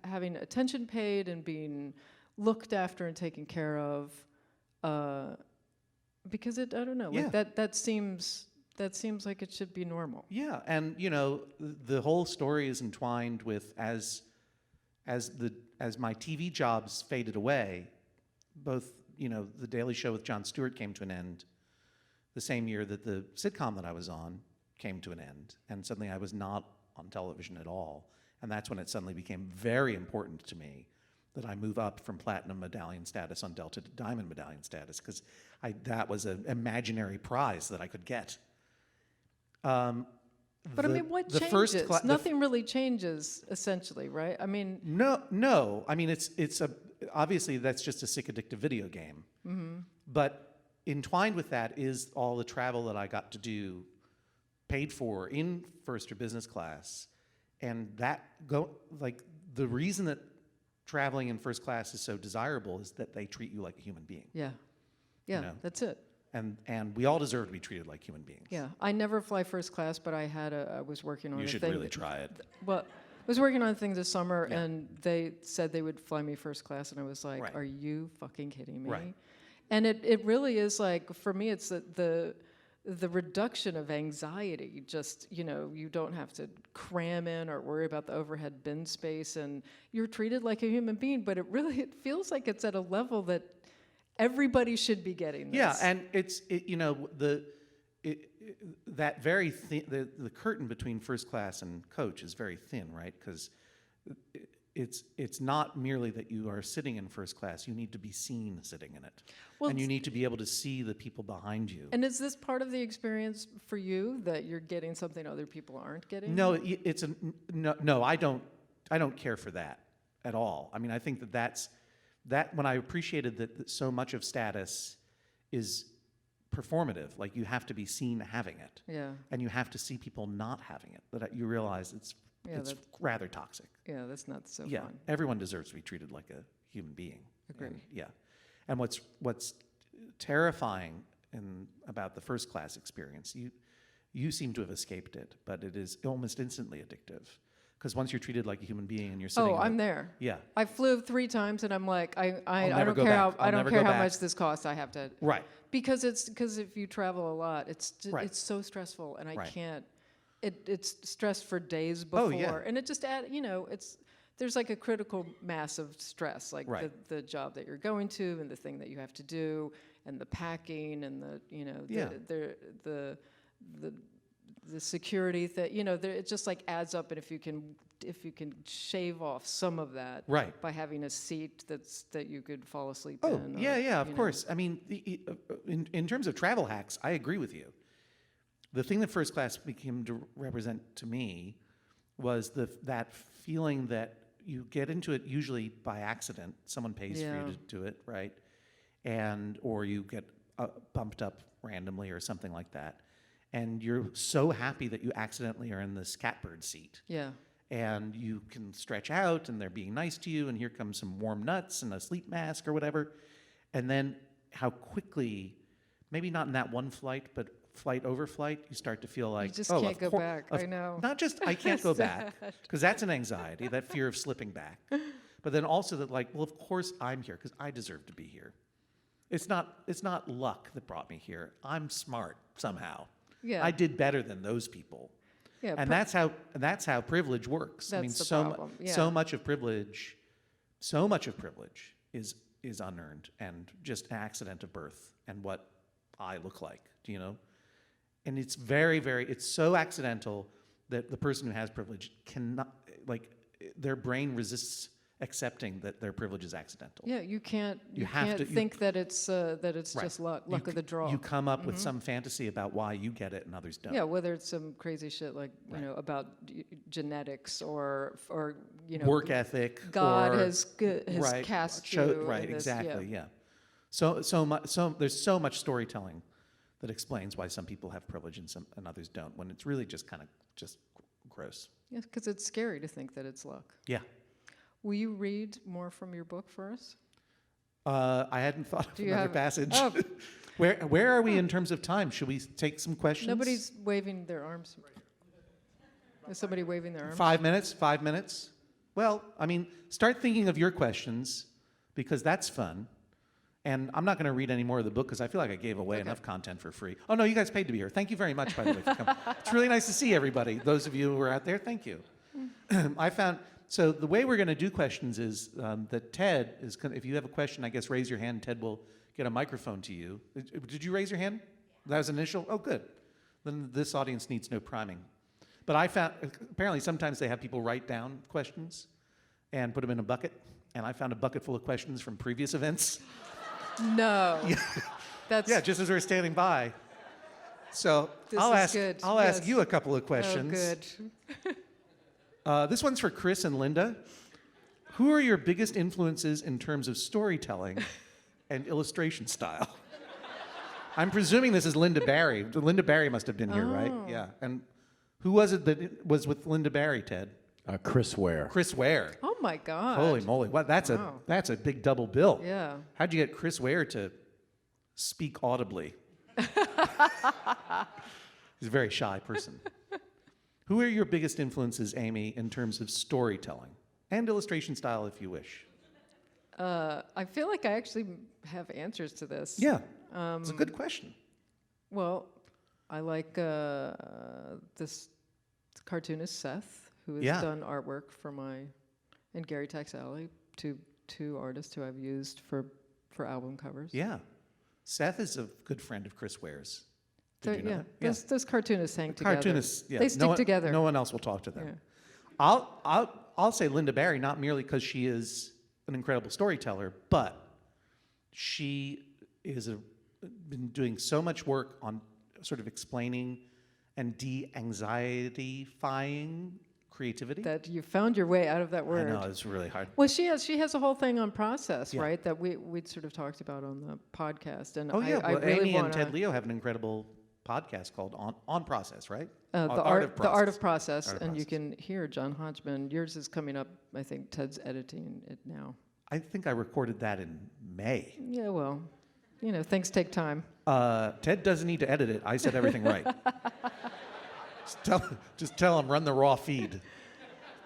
Having attention paid and being looked after and taken care of, because I don't know, Yeah. like that seems like it should be normal. Yeah, and the whole story is entwined with as my TV jobs faded away, both the Daily Show with Jon Stewart came to an end the same year that the sitcom that I was on came to an end, and suddenly I was not on television at all, and that's when it suddenly became very important to me that I move up from platinum medallion status on Delta to diamond medallion status, because that was an imaginary prize that I could get. But I mean, what changes? Nothing really changes, essentially, right? I mean, no. I mean, it's obviously that's just a sick, addictive video game. But entwined with that is all the travel that I got to do, paid for in first or business class, and the reason that traveling in first class is so desirable is that they treat you like a human being. yeah, that's it. And we all deserve to be treated like human beings. Yeah, I never fly first class, but I was working on. You should really try it. Well, was working on things this summer, Yeah. and they said they would fly me first class, and I was like, Right. "Are you fucking kidding me?" Right. And it really is like, for me, it's the reduction of anxiety. Just, you don't have to cram in or worry about the overhead bin space, and you're treated like a human being. But it feels like it's at a level that everybody should be getting this. Yeah, and that very thin, the curtain between first class and coach is very thin, right? Because it's not merely that you are sitting in first class, you need to be seen sitting in it. Well, and you need to be able to see the people behind you. And is this part of the experience for you, that you're getting something other people aren't getting? No, no, I don't care for that at all. I mean, I think that's when I appreciated that so much of status is performative, like you have to be seen having it. Yeah. And you have to see people not having it, that you realize it's rather toxic. Yeah, that's not so Yeah, fun. everyone deserves to be treated like a human being. Agree. And what's terrifying about the first class experience, you seem to have escaped it, but it is almost instantly addictive. Because once you're treated like a human being and you're sitting I'm there. Yeah. I flew 3 times, and I'm like, I never don't go care back. how I'll I don't never care go how back. much this costs. I have to. Right. Because if you travel a lot, it's Right. it's so stressful, and I Right. can't. It's stress for days before, Oh, yeah. and it just there's like a critical mass of stress, like Right. the job that you're going to, and the thing that you have to do, and the packing, and Yeah. the security that it just like adds up. And if you can shave off some of that, Right. by having a seat that you could fall asleep Oh, in. yeah, of course. I mean, in terms of travel hacks, I agree with you. The thing that first class became to represent to me was that feeling that you get into it usually by accident. Someone pays for Yeah. you to do it, right? Or you get bumped up randomly or something like that. And you're so happy that you accidentally are in this catbird seat. Yeah. And you can stretch out, and they're being nice to you, and here comes some warm nuts and a sleep mask or whatever. And then how quickly, maybe not in that one flight, but flight over flight, you start to feel like, You just can't go back. I know. Not just I can't go back, because that's an anxiety, that fear of slipping back. But then also that, like, well, of course I'm here because I deserve to be here. It's not luck that brought me here. I'm smart somehow. Yeah. I did better than those people. Yeah. And that's how privilege works. I mean, That's the so problem, yeah. so much of privilege is unearned and just an accident of birth and what I look like. Do you know? And it's it's so accidental that the person who has privilege cannot, like, their brain resists accepting that their privilege is accidental. Yeah, you can't have to- think that it's Right. just luck of the draw. You come up with some fantasy about why you get it and others don't. Yeah, whether it's some crazy shit like Right. about genetics or Work ethic. God or, has right, cast you. right, in this, exactly, yeah. So there's so much storytelling that explains why some people have privilege and others don't, when it's really just kind of just gross. Yeah, because it's scary to think that it's luck. Yeah. Will you read more from your book for us? I hadn't thought of Do you another have- passage. Oh. Where are we in terms of time? Should we take some questions? Nobody's waving their arms. Is somebody waving their arms? 5 minutes? 5 minutes? Well, I mean, start thinking of your questions, because that's fun. And I'm not going to read any more of the book because I feel like I gave away enough content for free. Oh, no, you guys paid to be here. Thank you very much, by the way, for coming. It's really nice to see everybody. Those of you who are out there, thank you. So the way we're going to do questions is that Ted is going to, if you have a question, I guess raise your hand. Ted will get a microphone to you. Did you raise your hand? That was initial? Oh, good. Then this audience needs no priming. But I found, apparently sometimes they have people write down questions and put them in a bucket. And I found a bucket full of questions from previous events. No. That's Yeah, just as we were standing by. So This I'll is ask good. I'll ask Yes. you a couple of oh, questions. good. This one's for Chris and Linda. Who are your biggest influences in terms of storytelling and illustration style? I'm presuming this is Linda Barry. Linda Barry must have been here, right? Oh. Yeah. And who was it that was with Linda Barry, Ted? Chris Ware. Chris Ware. Oh my God. Holy moly! What? That's Wow. a big double bill. Yeah. How'd you get Chris Ware to speak audibly? He's a very shy person. Who are your biggest influences, Aimee, in terms of storytelling and illustration style, if you wish? I feel like I actually have answers to this. Yeah, it's a good question. Well, I like this cartoonist Seth, who has done artwork for and Gary Taxali, two artists who I've used for album covers. Yeah. Seth is a good friend of Chris Ware's. Did you know that? Those cartoonists hang together. Cartoonists, yeah. They stick together. No one else will talk to them. Yeah. I'll say Linda Barry, not merely because she is an incredible storyteller, but she is been doing so much work on sort of explaining and de-anxiety-fying creativity. That you found your way out of that word. I know, it's really hard. Well, she has a whole thing on process, right? That we'd sort of talked about on the podcast. And I really Aimee and Ted to Leo have an incredible podcast called On Process, right? The art of process, Art of and you Process. can hear John Hodgman. Yours is coming up. I think Ted's editing it now. I think I recorded that in May. Yeah, well, things take time. Ted doesn't need to edit it. I said everything right. Just tell him, run the raw feed.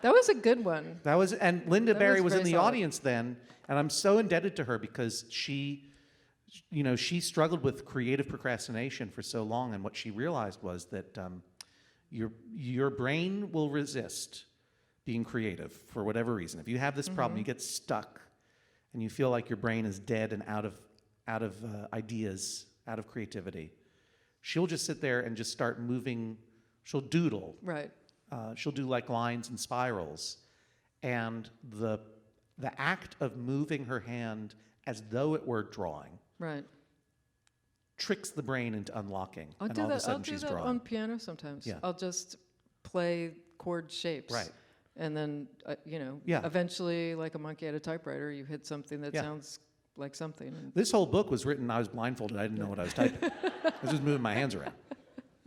That was a good one. And Linda Barry was in the very solid. audience then, and I'm so indebted to her because she struggled with creative procrastination for so long, and what she realized was that your brain will resist being creative for whatever reason. If you have this problem, you get stuck, and you feel like your brain is dead and out of ideas, out of creativity. She'll just sit there and just start moving. She'll doodle. Right. She'll do like lines and spirals, and the act of moving her hand as though it were drawing Right. tricks the brain into unlocking, I'll and do all of a that. I'll sudden do she's that drawing. on piano sometimes. Yeah. I'll just play chord shapes. Right. And then, eventually, like a monkey at a typewriter, you hit something that sounds like something. And This whole book was written. I was blindfolded. I didn't know what I was typing. I was just moving my hands around.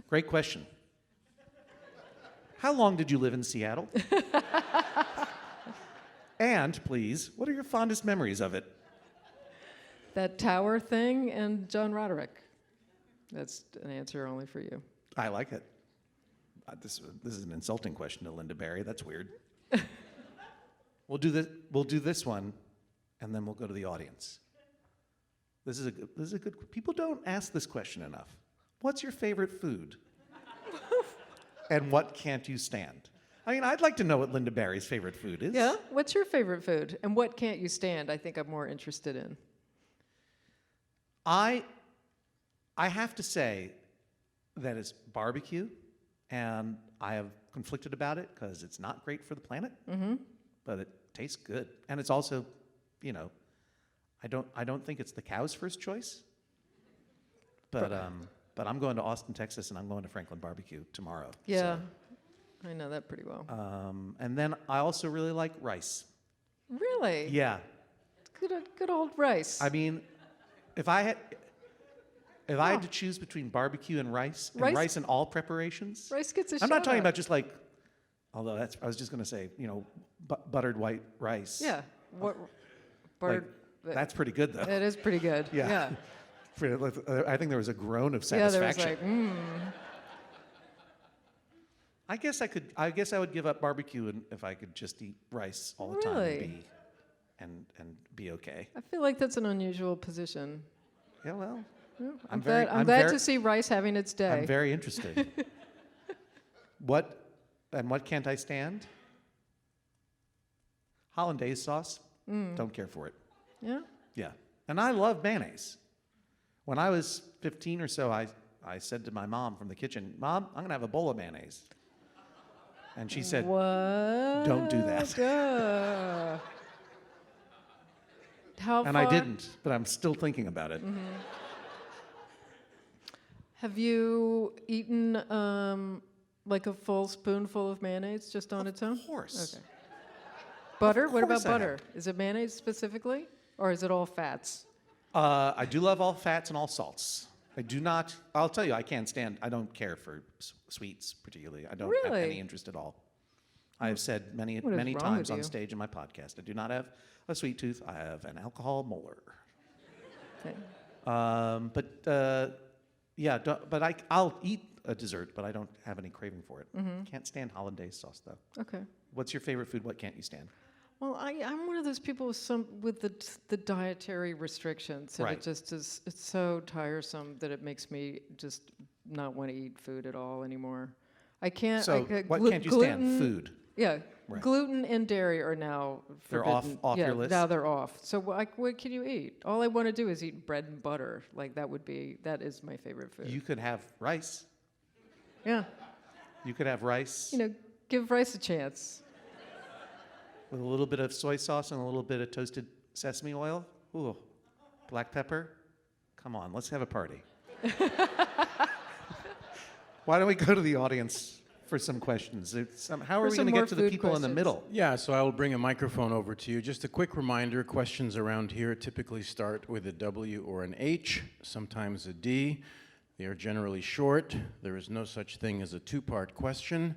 Great question. How long did you live in Seattle? And please, what are your fondest memories of it? that tower thing and John Roderick. That's an answer only for you. I like it. This is an insulting question to Linda Barry. That's weird. We'll do this one, and then we'll go to the audience. This is a good. People don't ask this question enough. What's your favorite food? And what can't you stand? I mean, I'd like to know what Linda Barry's favorite food is. Yeah? What's your favorite food? And what can't you stand? I think I'm more interested in. I have to say that it's barbecue, and I have conflicted about it because it's not great for the planet, but it tastes good. And it's also, I don't think it's the cow's first choice, but I'm going to Austin, Texas, and I'm going to Franklin Barbecue tomorrow. Yeah, I know that pretty well. And then I also really like rice. Really? Yeah. Good old rice. I mean, if I had to choose between barbecue and rice in all preparations, rice gets a I'm not talking shout-out. about just like, although I was just going to say, buttered white rice. Yeah. What? Buttered. That's pretty good though. It is pretty good. Yeah. I think there was a groan of Yeah, satisfaction. there was I guess I would give up barbecue if I could just eat rice all the Really? time and be okay. I feel like that's an unusual position. Yeah, well, Yeah, I'm glad very- to see rice having its day. I'm very interested. What can't I stand? Hollandaise sauce. Don't care for it. Yeah. Yeah. And I love mayonnaise. When I was 15 or so, I said to my mom from the kitchen, "Mom, I'm going to have a bowl of mayonnaise." And she said, What? "Don't do that." How And far? I didn't, but I'm still thinking about it. Have you eaten like a full spoonful of mayonnaise just on its own? Of course. Okay. Butter? Of What about course I butter? have. Is it mayonnaise specifically, or is it all fats? I do love all fats and all salts. I do not, I'll tell you, I don't care for sweets particularly. I don't have Really? any interest at all. I have said many What is wrong times with on you? stage in my podcast, I do not have a sweet tooth. I have an alcohol molar. Okay. I'll eat a dessert, but I don't have any craving for it. Can't stand hollandaise sauce, though. Okay. What's your favorite food? What can't you stand? Well, I'm one of those people with the dietary restrictions, and Right. it just is. It's so tiresome that it makes me just not want to eat food at all anymore. I can't. So, what can't you stand? Food. Yeah, Right. gluten and dairy are now They're forbidden. off yeah, your list? now they're off. So what can you eat? All I want to do is eat bread and butter. Like that is my favorite food. You could have rice. Yeah, You could have rice give rice a chance. with a little bit of soy sauce and a little bit of toasted sesame oil. Ooh, black pepper. Come on, let's have a party. Why don't we go to the audience for some questions? How are we For going some to more get to the food people in the questions. middle? Yeah, so I will bring a microphone over to you. Just a quick reminder, questions around here typically start with a W or an H, sometimes a D. They are generally short. There is no such thing as a two-part question.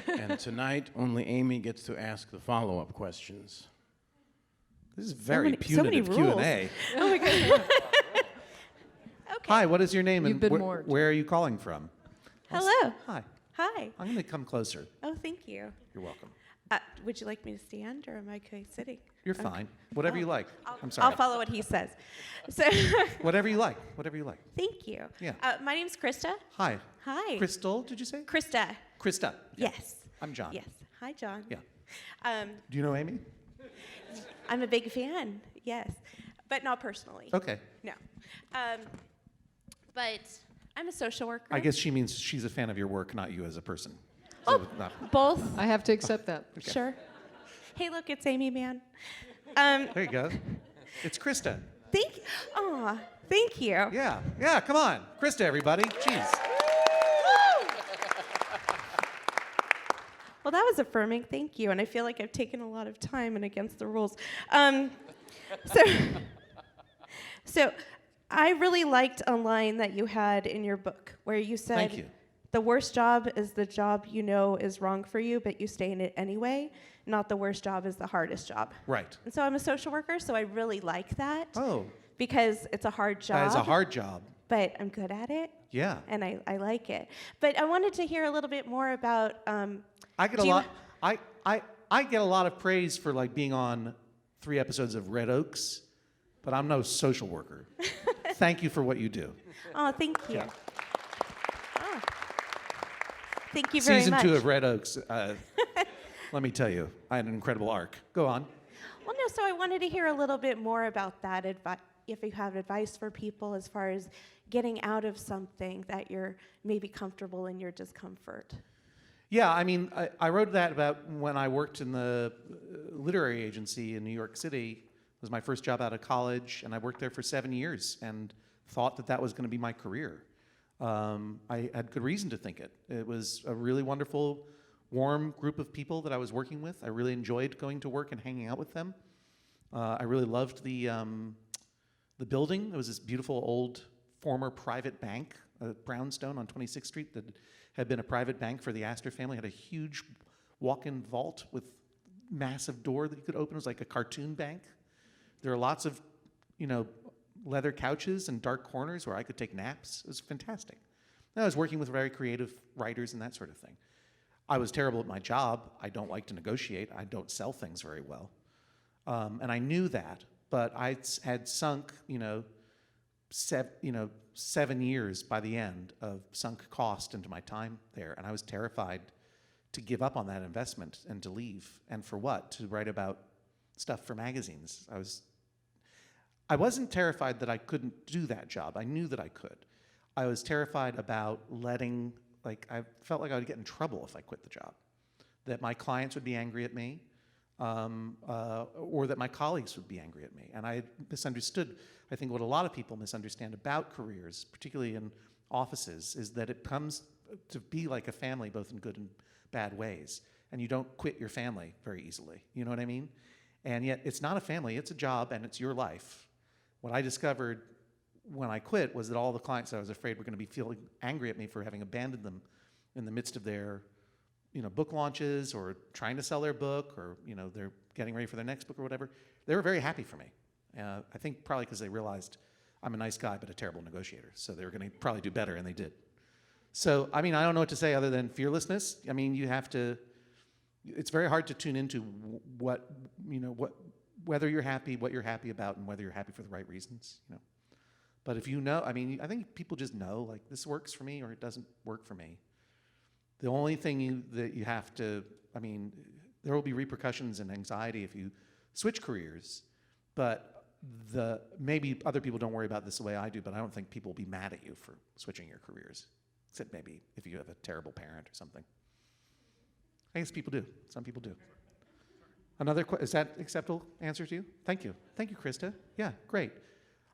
And tonight, only Aimee gets to ask the follow-up questions. This is very so many punitive rules. Q&A. Oh my God. Hi, what is your name You've and been warned. where are you calling from? Hello. Hi, Hi. I'm going to come closer. Oh, thank you. You're welcome. Would you like me to stand or am I okay sitting? You're Okay. fine. Whatever you Oh, like. I'll, I'm sorry. I'll follow what he says. So, Whatever you like. Whatever you like. thank you. Yeah. My name's Krista. Hi. Hi. Crystal, did you say? Krista. Krista. Yeah. Yes. I'm John. Yes. Hi, John. Yeah. Do you know Aimee? I'm a big fan. Yes, but not personally. Okay. No. But I'm a social worker. I guess she means she's a fan of your work, not you as a person. Oh. So, no. Both. I have to accept that. Sure. Hey, look, it's Aimee Mann. There you go. It's Krista. Thank you. Yeah. Yeah, come on. Krista, everybody. Jeez. Well, that was affirming. Thank you. And I feel like I've taken a lot of time and against the rules. So I really liked a line that you had in your book where you said, Thank you. the worst job is the job you know is wrong for you, but you stay in it anyway. Not the worst job is the hardest job. Right. And so I'm a social worker, so I really like that Oh, because it's a hard job. that is a hard job. But I'm good at it. Yeah. And I like it. But I wanted to hear a little bit more about. I get do a you- lot. I get a lot of praise for like being on 3 episodes of Red Oaks, but I'm no social worker. Thank you for what you do. Oh, thank you. Yeah. Oh. Thank you very Season much. 2 of Red Oaks. Let me tell you, I had an incredible arc. Go on. Well, no, so I wanted to hear a little bit more about that if you have advice for people as far as getting out of something that you're maybe comfortable in your discomfort. Yeah, I mean, I wrote that about when I worked in the literary agency in New York City. It was my first job out of college, and I worked there for 7 years and thought that that was going to be my career. I had good reason to think it. It was a really wonderful, warm group of people that I was working with. I really enjoyed going to work and hanging out with them. I really loved the building. It was this beautiful old former private bank, Brownstone on 26th Street, that had been a private bank for the Astor family. Had a huge walk-in vault with massive door that you could open. It was like a cartoon bank. There are lots of, leather couches and dark corners where I could take naps. It was fantastic. And I was working with very creative writers and that sort of thing. I was terrible at my job. I don't like to negotiate. I don't sell things very well. And I knew that, but I had sunk, 7 years by the end of sunk cost into my time there, and I was terrified to give up on that investment and to leave. And for what? To write about stuff for magazines. I wasn't terrified that I couldn't do that job. I knew that I could. I was terrified about I felt like I would get in trouble if I quit the job, that my clients would be angry at me, or that my colleagues would be angry at me. And I misunderstood, I think, what a lot of people misunderstand about careers, particularly in offices, is that it comes to be like a family, both in good and bad ways. And you don't quit your family very easily. You know what I mean? And yet, it's not a family, it's a job, and it's your life. What I discovered when I quit was that all the clients I was afraid were going to be feeling angry at me for having abandoned them in the midst of their book launches or trying to sell their book, or they're getting ready for their next book or whatever. They were very happy for me. I think probably because they realized I'm a nice guy but a terrible negotiator, so they were going to probably do better, and they did. So, I mean, I don't know what to say other than fearlessness. I mean, you have to, it's very hard to tune into what, whether you're happy, what you're happy about, and whether you're happy for the right reasons, But if you know, I mean, I think people just know, like, this works for me or it doesn't work for me. The only thing that you have to, I mean, there will be repercussions and anxiety if you switch careers, but maybe other people don't worry about this the way I do, but I don't think people will be mad at you for switching your careers, except maybe if you have a terrible parent or something. I guess people do. Some people do. Is that acceptable answer to you? Thank you. Thank you, Krista. Yeah, great.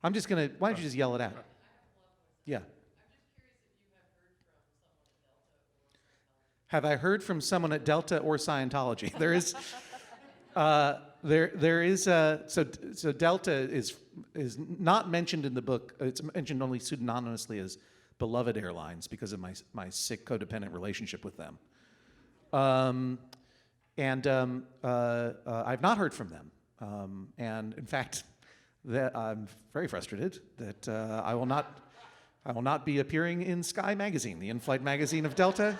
I'm just going to, why don't you just yell it out? Yeah. Have I heard from someone at Delta or Scientology? There is, so Delta is not mentioned in the book. It's mentioned only pseudonymously as Beloved Airlines because of my sick codependent relationship with them. I've not heard from them. And in fact, I'm very frustrated that I will not be appearing in Sky Magazine, the in-flight magazine of Delta.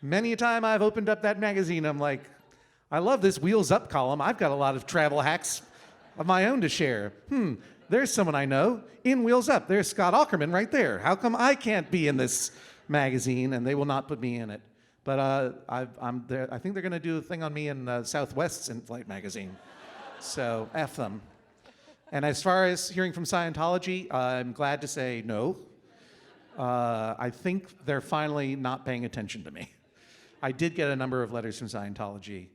Many a time I've opened up that magazine, I'm like, I love this Wheels Up column. I've got a lot of travel hacks of my own to share. There's someone I know in Wheels Up. There's Scott Aukerman right there. How come I can't be in this magazine? And they will not put me in it. But I'm there. I think they're going to do a thing on me in Southwest's in-flight magazine. So F them. And as far as hearing from Scientology, I'm glad to say no. I think they're finally not paying attention to me. I did get a number of letters from Scientology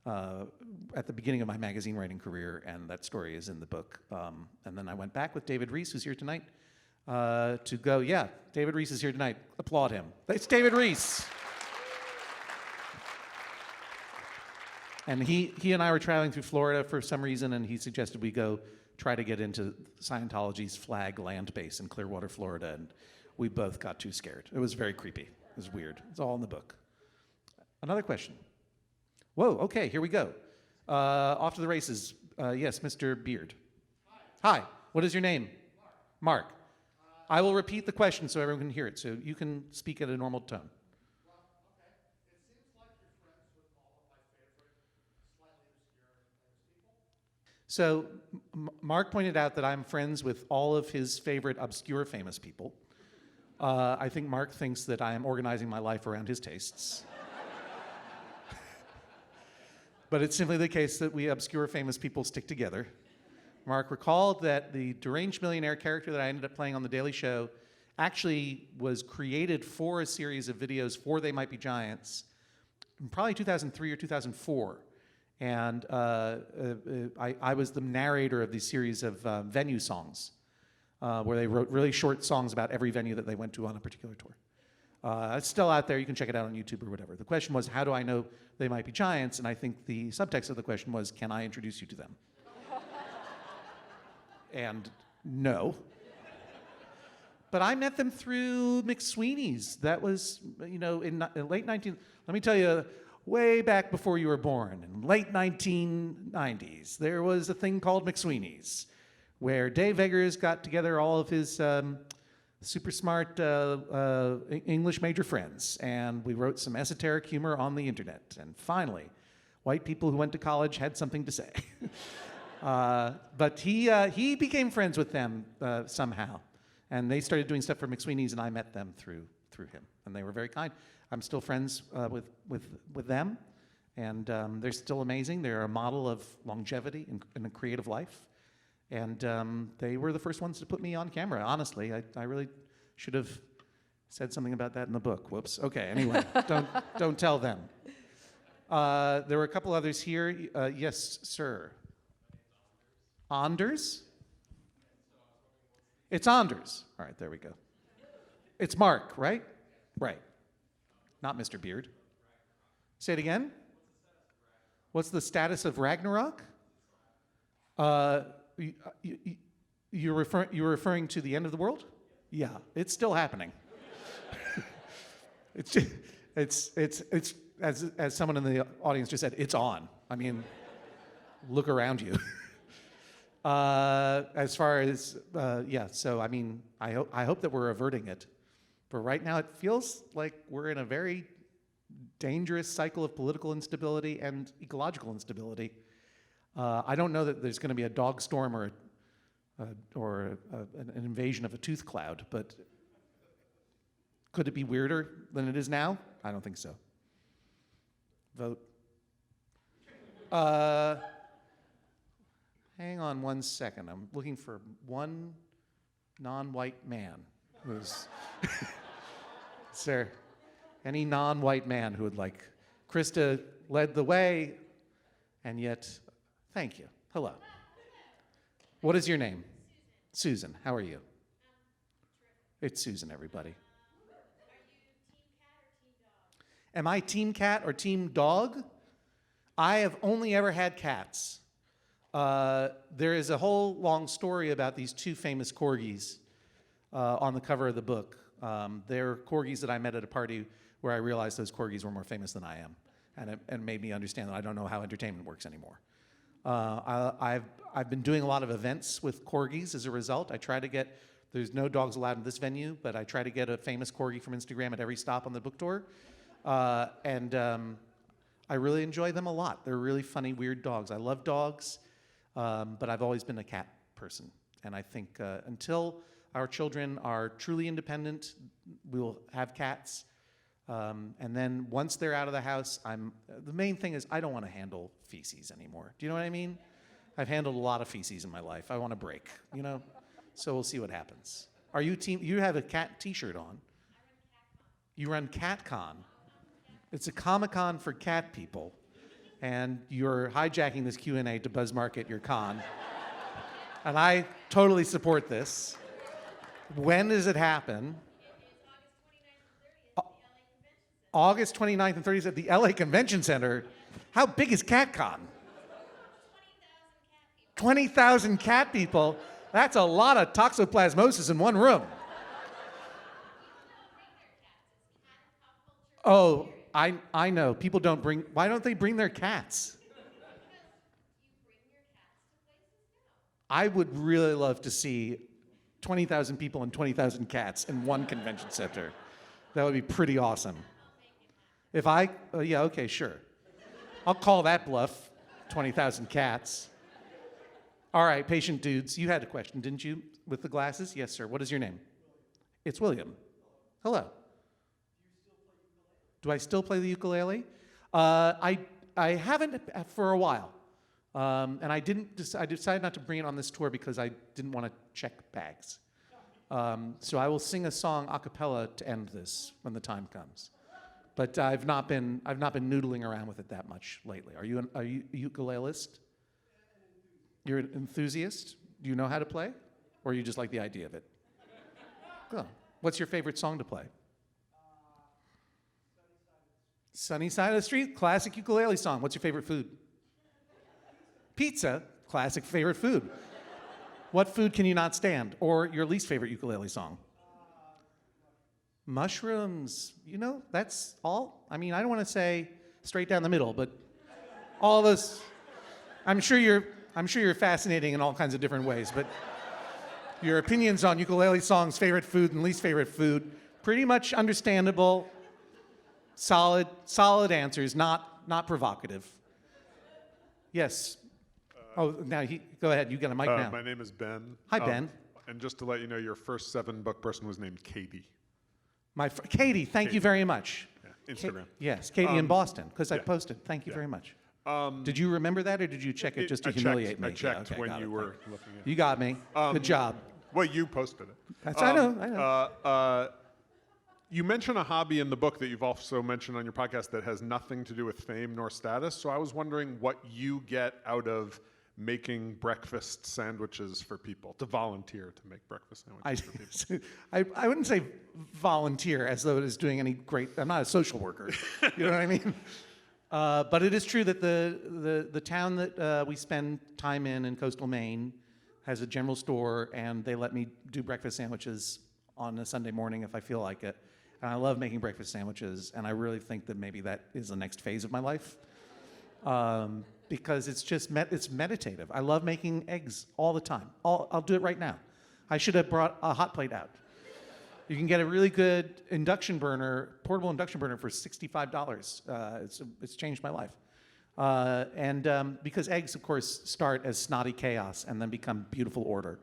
at the beginning of my magazine writing career, and that story is in the book. And then I went back with David Rees, who's here tonight, to go, yeah, David Rees is here tonight. Applaud him. It's David Rees. And he and I were traveling through Florida for some reason, and he suggested we go try to get into Scientology's flag land base in Clearwater, Florida, and we both got too scared. It was very creepy. It was weird. It's all in the book. Another question. Whoa, okay, here we go. Off to the races. Yes, Mr. Beard. Hi, what is your name? Mark. I will repeat the question so everyone can hear it, so you can speak at a normal tone. So Mark pointed out that I'm friends with all of his favorite obscure famous people. I think Mark thinks that I am organizing my life around his tastes. But it's simply the case that we obscure famous people stick together. Mark recalled that the deranged millionaire character that I ended up playing on The Daily Show actually was created for a series of videos for They Might Be Giants in probably 2003 or 2004. And I was the narrator of these series of venue songs, where they wrote really short songs about every venue that they went to on a particular tour. It's still out there. You can check it out on YouTube or whatever. The question was, how do I know They Might Be Giants? And I think the subtext of the question was, can I introduce you to them? And no. But I met them through McSweeney's. That was, in late 19... Let me tell you, way back before you were born, in late 1990s, there was a thing called McSweeney's, where Dave Eggers got together all of his super smart English major friends, and we wrote some esoteric humor on the internet. And finally, white people who went to college had something to say. But he became friends with them somehow, and they started doing stuff for McSweeney's, and I met them through him, and they were very kind. I'm still friends with them, and they're still amazing. They're a model of longevity in a creative life, and they were the first ones to put me on camera. Honestly, I really should have said something about that in the book. Whoops. Okay. Anyway, don't tell them. There were a couple others here. Yes, sir. Anders? It's Anders. All right, there we go. It's Mark, right? Right. Not Mr. Beard. Say it again. What's the status of Ragnarok? You're referring to the end of the world? Yeah, it's still happening. it's as someone in the audience just said, it's on. I mean, look around you. As far as, yeah, so I mean, I hope that we're averting it. For right now, it feels like we're in a very dangerous cycle of political instability and ecological instability. I don't know that there's going to be a dog storm or an invasion of a tooth cloud, but could it be weirder than it is now? I don't think so. Vote. Hang on one second. I'm looking for one non-white man who's... Is there any non-white man who would like? Krista led the way, and yet, thank you. Hello. What is your name? Susan. How are you? It's Susan, everybody. Am I team cat or team dog? I have only ever had cats. There is a whole long story about these two famous corgis on the cover of the book. They're corgis that I met at a party where I realized those corgis were more famous than I am, and it made me understand that I don't know how entertainment works anymore. I've been doing a lot of events with corgis as a result. I try to get, there's no dogs allowed in this venue, but I try to get a famous corgi from Instagram at every stop on the book tour. I really enjoy them a lot. They're really funny, weird dogs. I love dogs, but I've always been a cat person. And I think until our children are truly independent, we'll have cats. And then once they're out of the house, the main thing is I don't want to handle feces anymore. Do you know what I mean? I've handled a lot of feces in my life. I want a break, you know? So we'll see what happens. Are you you have a cat t-shirt on. You run CatCon. It's a Comic-Con for cat people. And you're hijacking this Q&A to buzz market your con. And I totally support this. When does it happen? August 29th and 30th at the LA Convention Center. How big is CatCon? 20,000 cat people. That's a lot of toxoplasmosis in one room. Oh, I know. People don't bring, why don't they bring their cats? I would really love to see 20,000 people and 20,000 cats in one convention center. That would be pretty awesome. If yeah, okay, sure. I'll call that bluff, 20,000 cats. All right, patient dudes, you had a question, didn't you, with the glasses? Yes, sir. What is your name? It's William. Hello. Do I still play the ukulele? I haven't for a while. And I decided not to bring it on this tour because I didn't want to check bags. So I will sing a song a cappella to end this when the time comes. But I've not been noodling around with it that much lately. Are you a ukulelist? You're an enthusiast? Do you know how to play? Or you just like the idea of it? Cool. What's your favorite song to play? Sunny Side of the Street, classic ukulele song. What's your favorite food? Pizza, classic favorite food. What food can you not stand? Or your least favorite ukulele song? Mushrooms. You know, that's all. I mean, I don't want to say straight down the middle, but all those. I'm sure you're fascinating in all kinds of different ways, but your opinions on ukulele songs, favorite food and least favorite food, pretty much understandable. Solid answers, not provocative. Yes. Now go ahead. You got a mic now. My name is Ben. Hi, Ben. And just to let you know, your first 7-book person was named Katie. Katie, thank you very much. Yeah, Instagram. Yes, Katie in Boston, because I yeah. posted. Thank you very much. Did you remember that, or did you check it just to humiliate me? I checked Yeah, okay, when got you it. were looking at it. You got me. Good job. Well, you posted it. I know. You mention a hobby in the book that you've also mentioned on your podcast that has nothing to do with fame nor status. So I was wondering what you get out of making breakfast sandwiches for people, to volunteer to make breakfast sandwiches for people. I wouldn't say volunteer as though it is doing any great. I'm not a social worker. You know what I mean? But it is true that the town that we spend time in coastal Maine has a general store, and they let me do breakfast sandwiches on a Sunday morning if I feel like it. And I love making breakfast sandwiches, and I really think that maybe that is the next phase of my life. Because it's just it's meditative. I love making eggs all the time. I'll do it right now. I should have brought a hot plate out. You can get a really good induction burner, portable induction burner for $65. It's changed my life. Because eggs, of course, start as snotty chaos and then become beautiful order.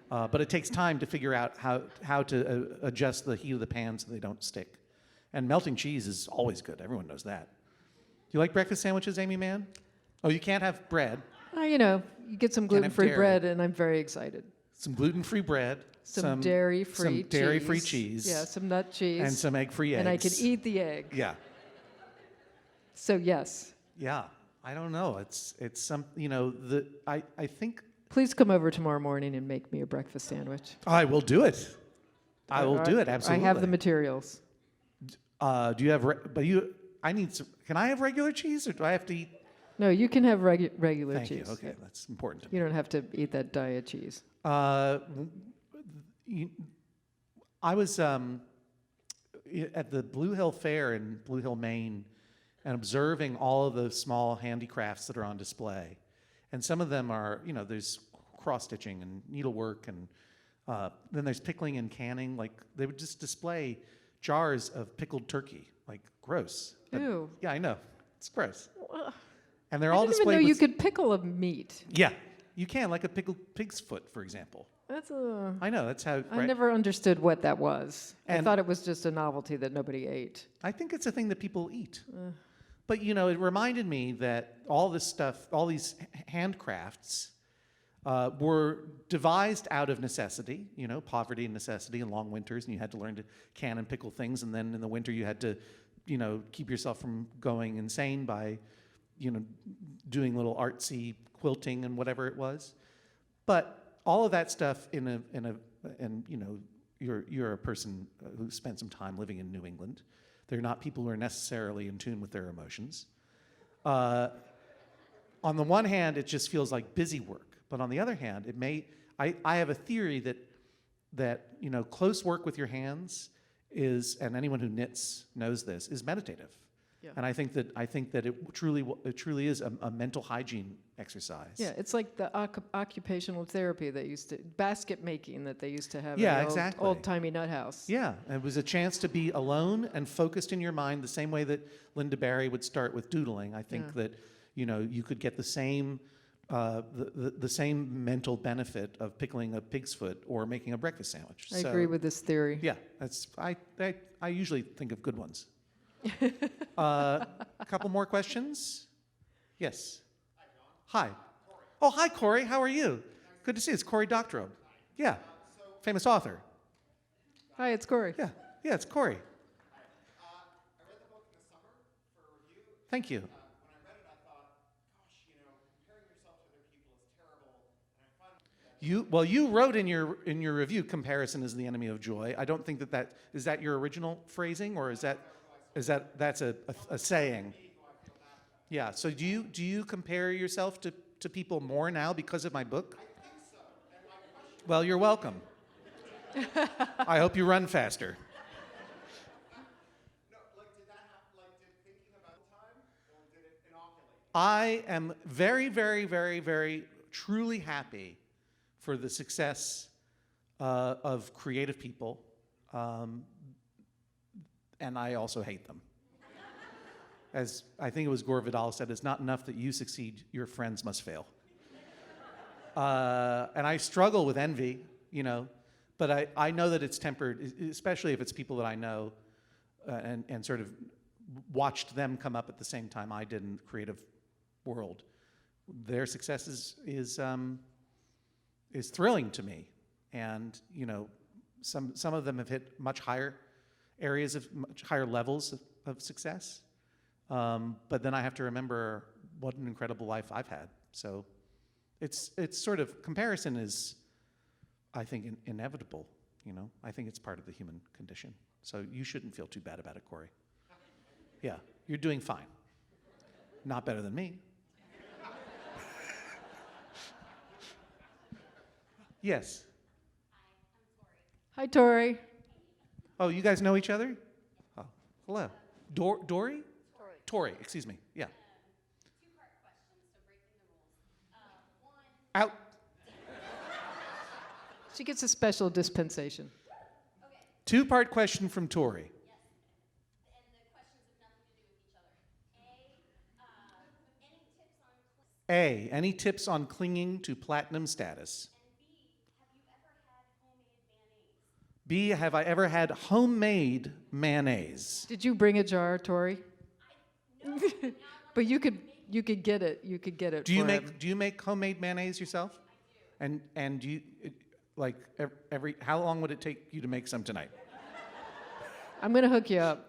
But it takes time to figure out how to adjust the heat of the pan so they don't stick. And melting cheese is always good. Everyone knows that. Do you like breakfast sandwiches, Aimee Mann? Oh, you can't have bread. You get some gluten-free bread, and I'm very excited. Some gluten-free bread. Some dairy-free Some dairy-free cheese. Yeah, some nut cheese. And some egg-free eggs. And I can eat the egg. Yeah. So yes. Yeah. I don't know. It's some, I think. Please come over tomorrow morning and make me a breakfast sandwich. I will do it. I will do it, absolutely. I have the materials. Do you have, I need some, can I have regular cheese or do I have to eat? No, you can have regular Thank cheese. you. Okay, that's important to me. You don't have to eat that diet cheese. I was at the Blue Hill Fair in Blue Hill, Maine, and observing all of the small handicrafts that are on display. And some of them are, there's cross-stitching and needlework, and then there's pickling and canning. Like, they would just display jars of pickled turkey. Like, gross. Ew. Yeah, I know. It's gross. And I they're all didn't even displayed know you with... could pickle a meat. Yeah, you can, like a pickled pig's foot, for example. That's I know, that's how... I never understood what that was. I And- thought it was just a novelty that nobody ate. I think it's a thing that people eat. But, it reminded me that all this stuff, all these handcrafts were devised out of necessity, poverty and necessity and long winters, and you had to learn to can and pickle things, and then in the winter you had to, keep yourself from going insane by, doing little artsy quilting and whatever it was. But all of that stuff you're a person who spent some time living in New England. They're not people who are necessarily in tune with their emotions. On the one hand, it just feels like busy work, but on the other hand, I have a theory that close work with your hands is, and anyone who knits knows this, is meditative. Yeah. And I think that it truly is a mental hygiene exercise. Yeah, it's like the occupational therapy basket making that they used to have Yeah, in the exactly. old-timey nut house. Yeah, it was a chance to be alone and focused in your mind the same way that Linda Barry would start with doodling. I think that, you could get the same the same mental benefit of pickling a pig's foot or making a breakfast sandwich. I agree with this theory. Yeah, I usually think of good ones. A couple more questions? Yes. Hi. Oh, hi, Corey. How are you? Good to see you. It's Corey Doctorow. Yeah, famous author. Hi, it's Corey. Yeah, it's Corey. I read the book in the summer for a review. Thank you. When I read it, I thought, gosh, comparing yourself to other people is terrible. And I find You wrote in your review, comparison is the enemy of joy. I don't think that is that your original phrasing, or that's a saying? Yeah. So do you compare yourself to people more now because of my book? I think so. And my question, Well, you're welcome. I hope you run faster. no, did that happen? Did thinking about time, or did it inoculate? I am very, very, very, very truly happy for the success of creative people, and I also hate them. As I think it was Gore Vidal said, it's not enough that you succeed, your friends must fail. And I struggle with envy, but I know that it's tempered, especially if it's people that I know and sort of watched them come up at the same time I did in the creative world. Their success is thrilling to me, and some of them have hit much higher areas of much higher levels of success. But then I have to remember what an incredible life I've had. So it's sort of, comparison is, I think, inevitable. I think it's part of the human condition. So you shouldn't feel too bad about it, Corey. Yeah, you're doing fine. Not better than me. Yes. Hi, Tori. Oh, you guys know each other? Oh, hello. Dory? Tori, excuse me. Yeah. Two-part question, so breaking the rules. One, Out. She gets a special dispensation. okay, Two-part question from Tori. And the questions have nothing to do with each other. A, any tips on clinging to platinum status? And B, have you ever had homemade mayonnaise? B, have I ever had homemade mayonnaise? Did you bring a jar, Tori? No, But you could get it. You could get it. Do you for him. make homemade mayonnaise yourself? And do you like every how long would it take you to make some tonight? I'm gonna hook you up.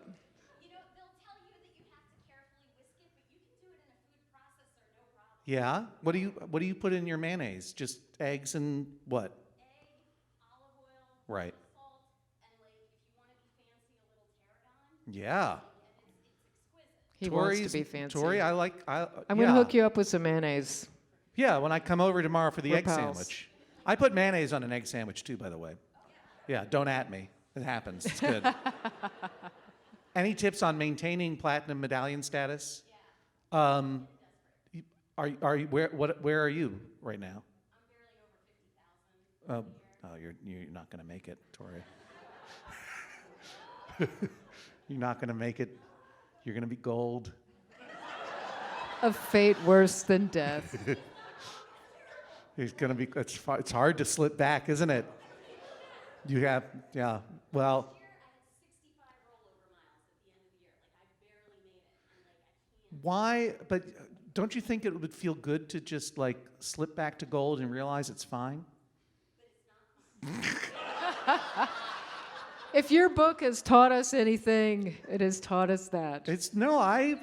you know, they'll tell you that you have to carefully whisk it, but you can do it in a food processor, no problem. Yeah. What do you put in your mayonnaise? Just eggs and what? Egg, olive oil, Right. salt, and like if you want to be fancy, a little tarragon, Yeah. and it's exquisite. He wants to be fancy. Tori, I'm gonna hook you up with some mayonnaise. Yeah, when I come over tomorrow for the We're egg pals. sandwich. I put mayonnaise on an egg sandwich too, by the way. Yeah, don't at me. It happens. It's good. Any tips on maintaining platinum medallion status? Are you where are you right now? I'm barely over 50,000. Oh, you're not going to make it, Tori. You're not going to make it. You're going to be gold. A fate worse than death. It's going to be. It's hard to slip back, isn't it? You have, yeah. Well, Last year, I had 65 rollover miles at the end of the year. Like, I barely made it. And, like, I can't. why? But don't you think it would feel good to just like slip back to gold and realize it's fine? If your book has taught us anything, it has taught us that. It's no. I've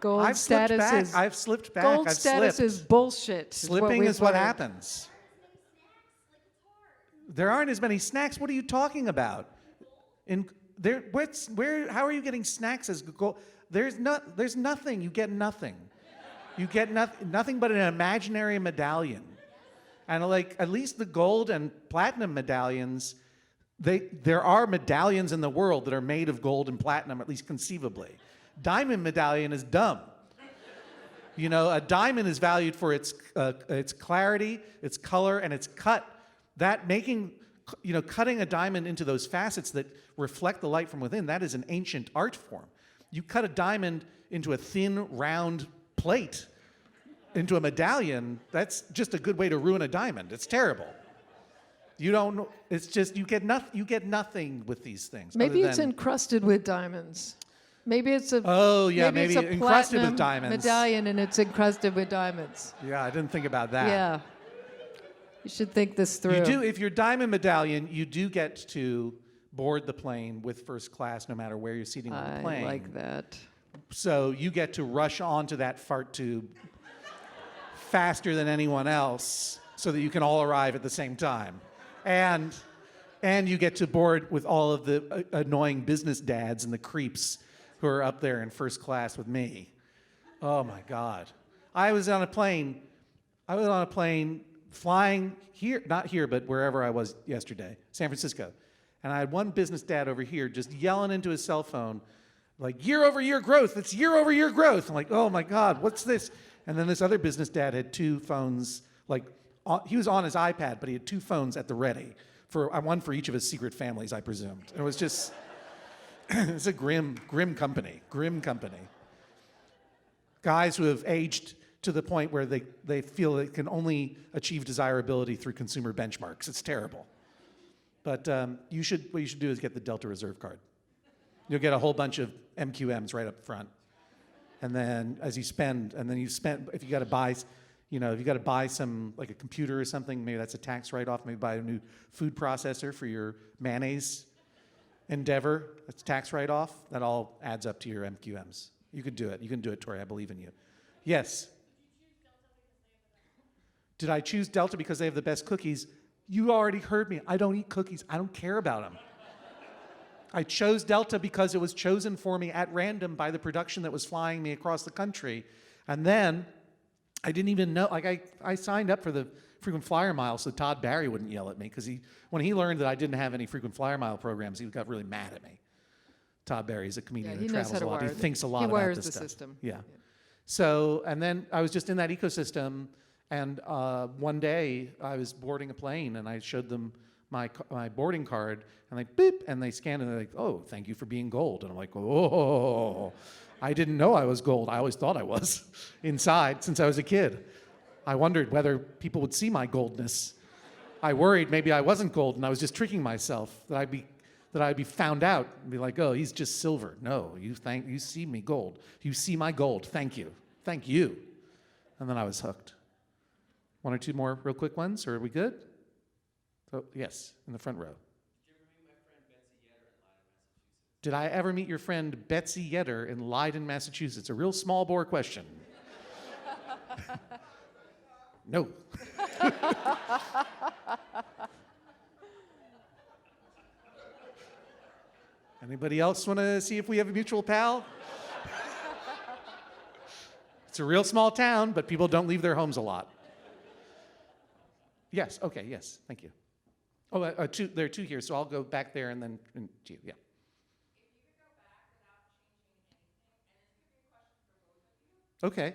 Gold I've slipped status back. is- I've slipped back. Gold I've status slipped. is bullshit. Slipping we've is what learned. happens. Like, it's hard. There aren't as many snacks. What are you talking about? In there, where? How are you getting snacks as gold? There's nothing. You get nothing. You get nothing but an imaginary medallion. And like at least the gold and platinum medallions, there are medallions in the world that are made of gold and platinum, at least conceivably. Diamond medallion is dumb. You know, a diamond is valued for its clarity, its color, and its cut. That cutting a diamond into those facets that reflect the light from within, that is an ancient art form. You cut a diamond into a thin, round plate, into a medallion, that's just a good way to ruin a diamond. It's terrible. You don't know, it's just, you get nothing with these things. Maybe other it's than- encrusted with diamonds. Maybe it's a Oh, yeah, maybe maybe it's a encrusted with platinum diamonds. medallion and it's encrusted with diamonds. Yeah, I didn't think about that. Yeah. You should think this through. You do, if you're diamond medallion, you do get to board the plane with first class no matter where you're seating on the I plane. like that. So you get to rush onto that fart tube faster than anyone else so that you can all arrive at the same time. And you get to board with all of the annoying business dads and the creeps who are up there in first class with me. Oh my God. I was on a plane flying here, not here, but wherever I was yesterday, San Francisco. And I had one business dad over here just yelling into his cell phone, like, year over year growth, it's year over year growth. I'm like, oh my God, what's this? And then this other business dad had two phones, like, he was on his iPad, but he had two phones at the ready, one for each of his secret families, I presumed. And it was just, it's a grim company. Guys who have aged to the point where they feel they can only achieve desirability through consumer benchmarks. It's terrible. But what you should do is get the Delta Reserve card. You'll get a whole bunch of MQMs right up front. And then if you got to buy some, like a computer or something, maybe that's a tax write-off, maybe buy a new food processor for your mayonnaise endeavor, that's tax write-off, that all adds up to your MQMs. You could do it. You can do it, Tori. I believe in you. Yes? Did I choose Delta because they have the best cookies? You already heard me. I don't eat cookies. I don't care about them. I chose Delta because it was chosen for me at random by the production that was flying me across the country. And then I didn't even know, I signed up for the frequent flyer mile so Todd Barry wouldn't yell at me because when he learned that I didn't have any frequent flyer mile programs, he got really mad at me. Todd Barry's a comedian he who knows travels how a to lot. wire He thinks a lot he about wires this the stuff. system. Yeah. So, and then I was just in that ecosystem, and one day I was boarding a plane, and I showed them my boarding card, and they beep, and they scan it, and they're like, oh, thank you for being gold. And I'm like, oh, I didn't know I was gold. I always thought I was inside since I was a kid. I wondered whether people would see my goldness. I worried maybe I wasn't gold, and I was just tricking myself that I'd be found out and be like, oh, he's just silver. No, you see me gold. You see my gold. Thank you. Thank you. And then I was hooked. One or two more real quick ones, or are we good? Oh, yes, in the front row. Did I ever meet your friend Betsy Yetter in Leiden, Massachusetts? A real small bore question. No. Anybody else want to see if we have a mutual pal? It's a real small town, but people don't leave their homes a lot. Yes, okay, yes, thank you. Oh, there are two here, so I'll go back there and then to you, yeah. Okay.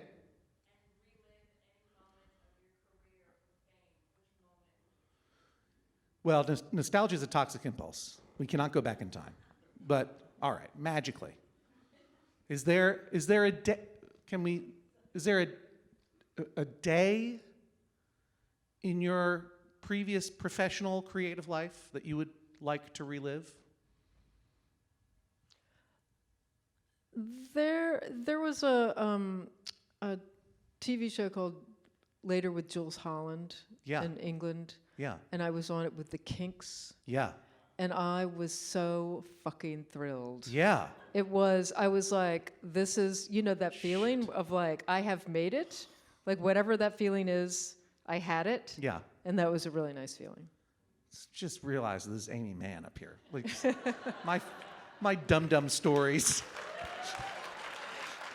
Well, nostalgia is a toxic impulse. We cannot go back in time. But all right, magically, is there a day? Is there a day in your previous professional creative life that you would like to relive? There was a TV show called Later with Jules Holland in England. Yeah. And I was on it with the Kinks. Yeah. And I was so fucking thrilled. Yeah. I was like, this is, that feeling of like, I have made it. Like whatever that feeling is, I had it. Yeah. And that was a really nice feeling. Just realized this is Aimee Mann up here. Like my dum-dum stories.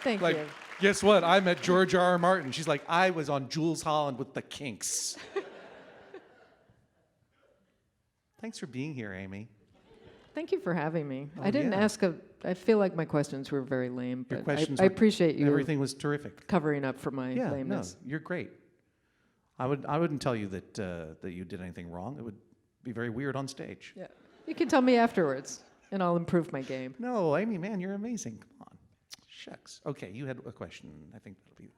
Thank you. Guess what? I met George R.R. Martin. She's like, I was on Jules Holland with the Kinks. Thanks for being here, Aimee. Thank you for having me. Oh, I didn't yeah. ask I feel like my questions were very lame, Your but questions I were- appreciate you Everything was terrific. covering up for my Yeah, lameness. no, you're great. I wouldn't tell you that you did anything wrong. It would be very weird on stage. Yeah. You can tell me afterwards, and I'll improve my game. No, Aimee, man, you're amazing. Come on. Shucks. Okay, you had a question. I think that'll be.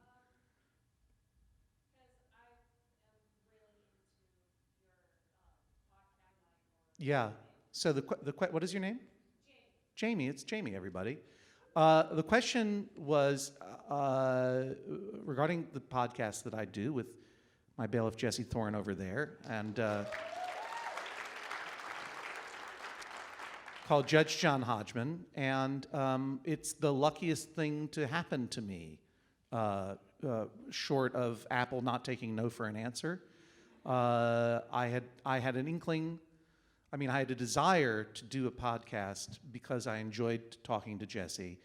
Yeah. So what is your name? Jamie. It's Jamie, everybody. The question was regarding the podcast that I do with my bailiff Jesse Thorne over there, and called Judge John Hodgman, and it's the luckiest thing to happen to me, short of Apple not taking no for an answer. I had an inkling. I mean, I had a desire to do a podcast because I enjoyed talking to Jesse.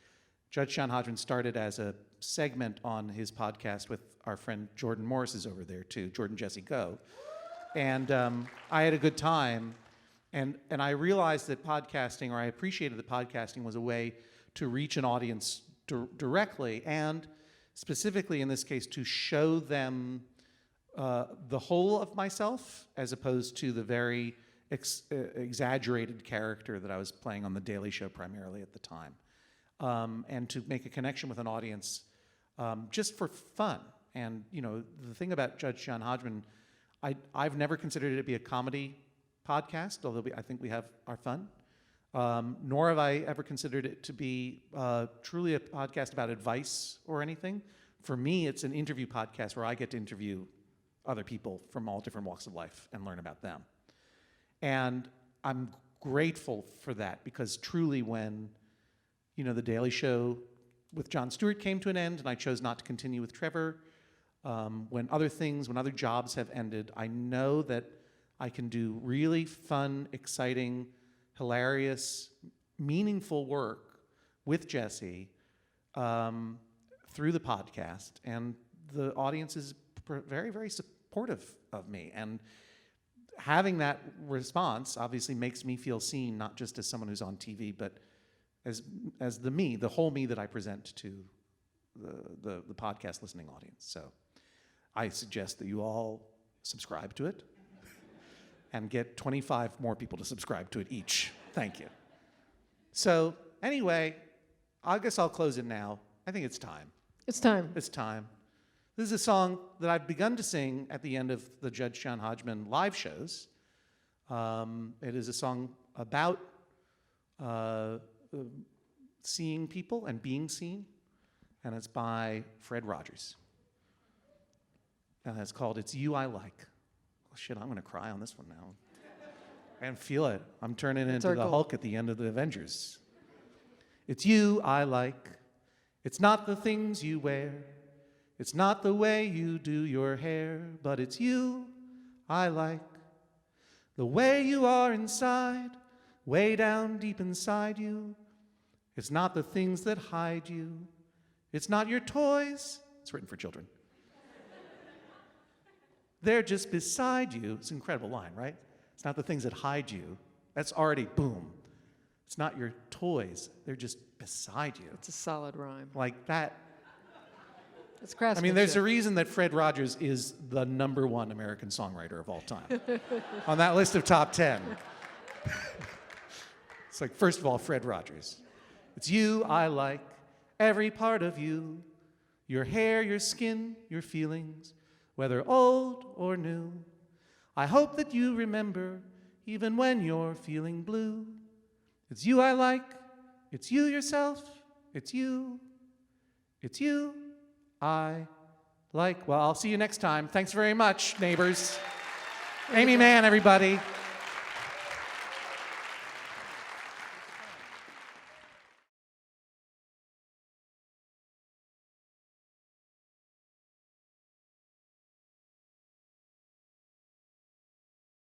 Judge John Hodgman started as a segment on his podcast with our friend Jordan Morris is over there too, Jordan Jesse Go. And I had a good time. And I realized that podcasting, or I appreciated that podcasting was a way to reach an audience directly, and specifically in this case, to show them the whole of myself as opposed to the very exaggerated character that I was playing on The Daily Show primarily at the time, and to make a connection with an audience just for fun. And the thing about Judge John Hodgman, I've never considered it to be a comedy podcast, although I think we have our fun. Nor have I ever considered it to be truly a podcast about advice or anything. For me, it's an interview podcast where I get to interview other people from all different walks of life and learn about them. And I'm grateful for that, because truly when, The Daily Show with Jon Stewart came to an end and I chose not to continue with Trevor, when other jobs have ended, I know that I can do really fun, exciting, hilarious, meaningful work with Jesse through the podcast, and the audience is very, very supportive of me. And having that response obviously makes me feel seen, not just as someone who's on TV, but as the whole me that I present to the podcast listening audience. So I suggest that you all subscribe to it and get 25 more people to subscribe to it each. Thank you. So anyway, I guess I'll close it now. I think it's time. It's time. It's time. This is a song that I've begun to sing at the end of the Judge John Hodgman live shows. It is a song about seeing people and being seen, and it's by Fred Rogers. And it's called It's You I Like. Oh, shit, I'm going to cry on this one now. I can feel it. I'm turning into the Hulk at the end of the Avengers. It's you I like. It's not the things you wear. It's not the way you do your hair, but it's you I like. The way you are inside, way down deep inside you. It's not the things that hide you. It's not your toys. It's written for children. They're just beside you. It's an incredible line, right? It's not the things that hide you. That's already boom. It's not your toys. They're just beside you. It's a solid rhyme. Like that. It's I craftsmanship. mean, there's a reason that Fred Rogers is the #1 American songwriter of all time. On that list of top 10. It's like, first of all, Fred Rogers. It's you I like, every part of you. Your hair, your skin, your feelings, whether old or new. I hope that you remember, even when you're feeling blue. It's you I like, it's you yourself, it's you I like. Well, I'll see you next time. Thanks very much, neighbors. Aimee Mann, everybody.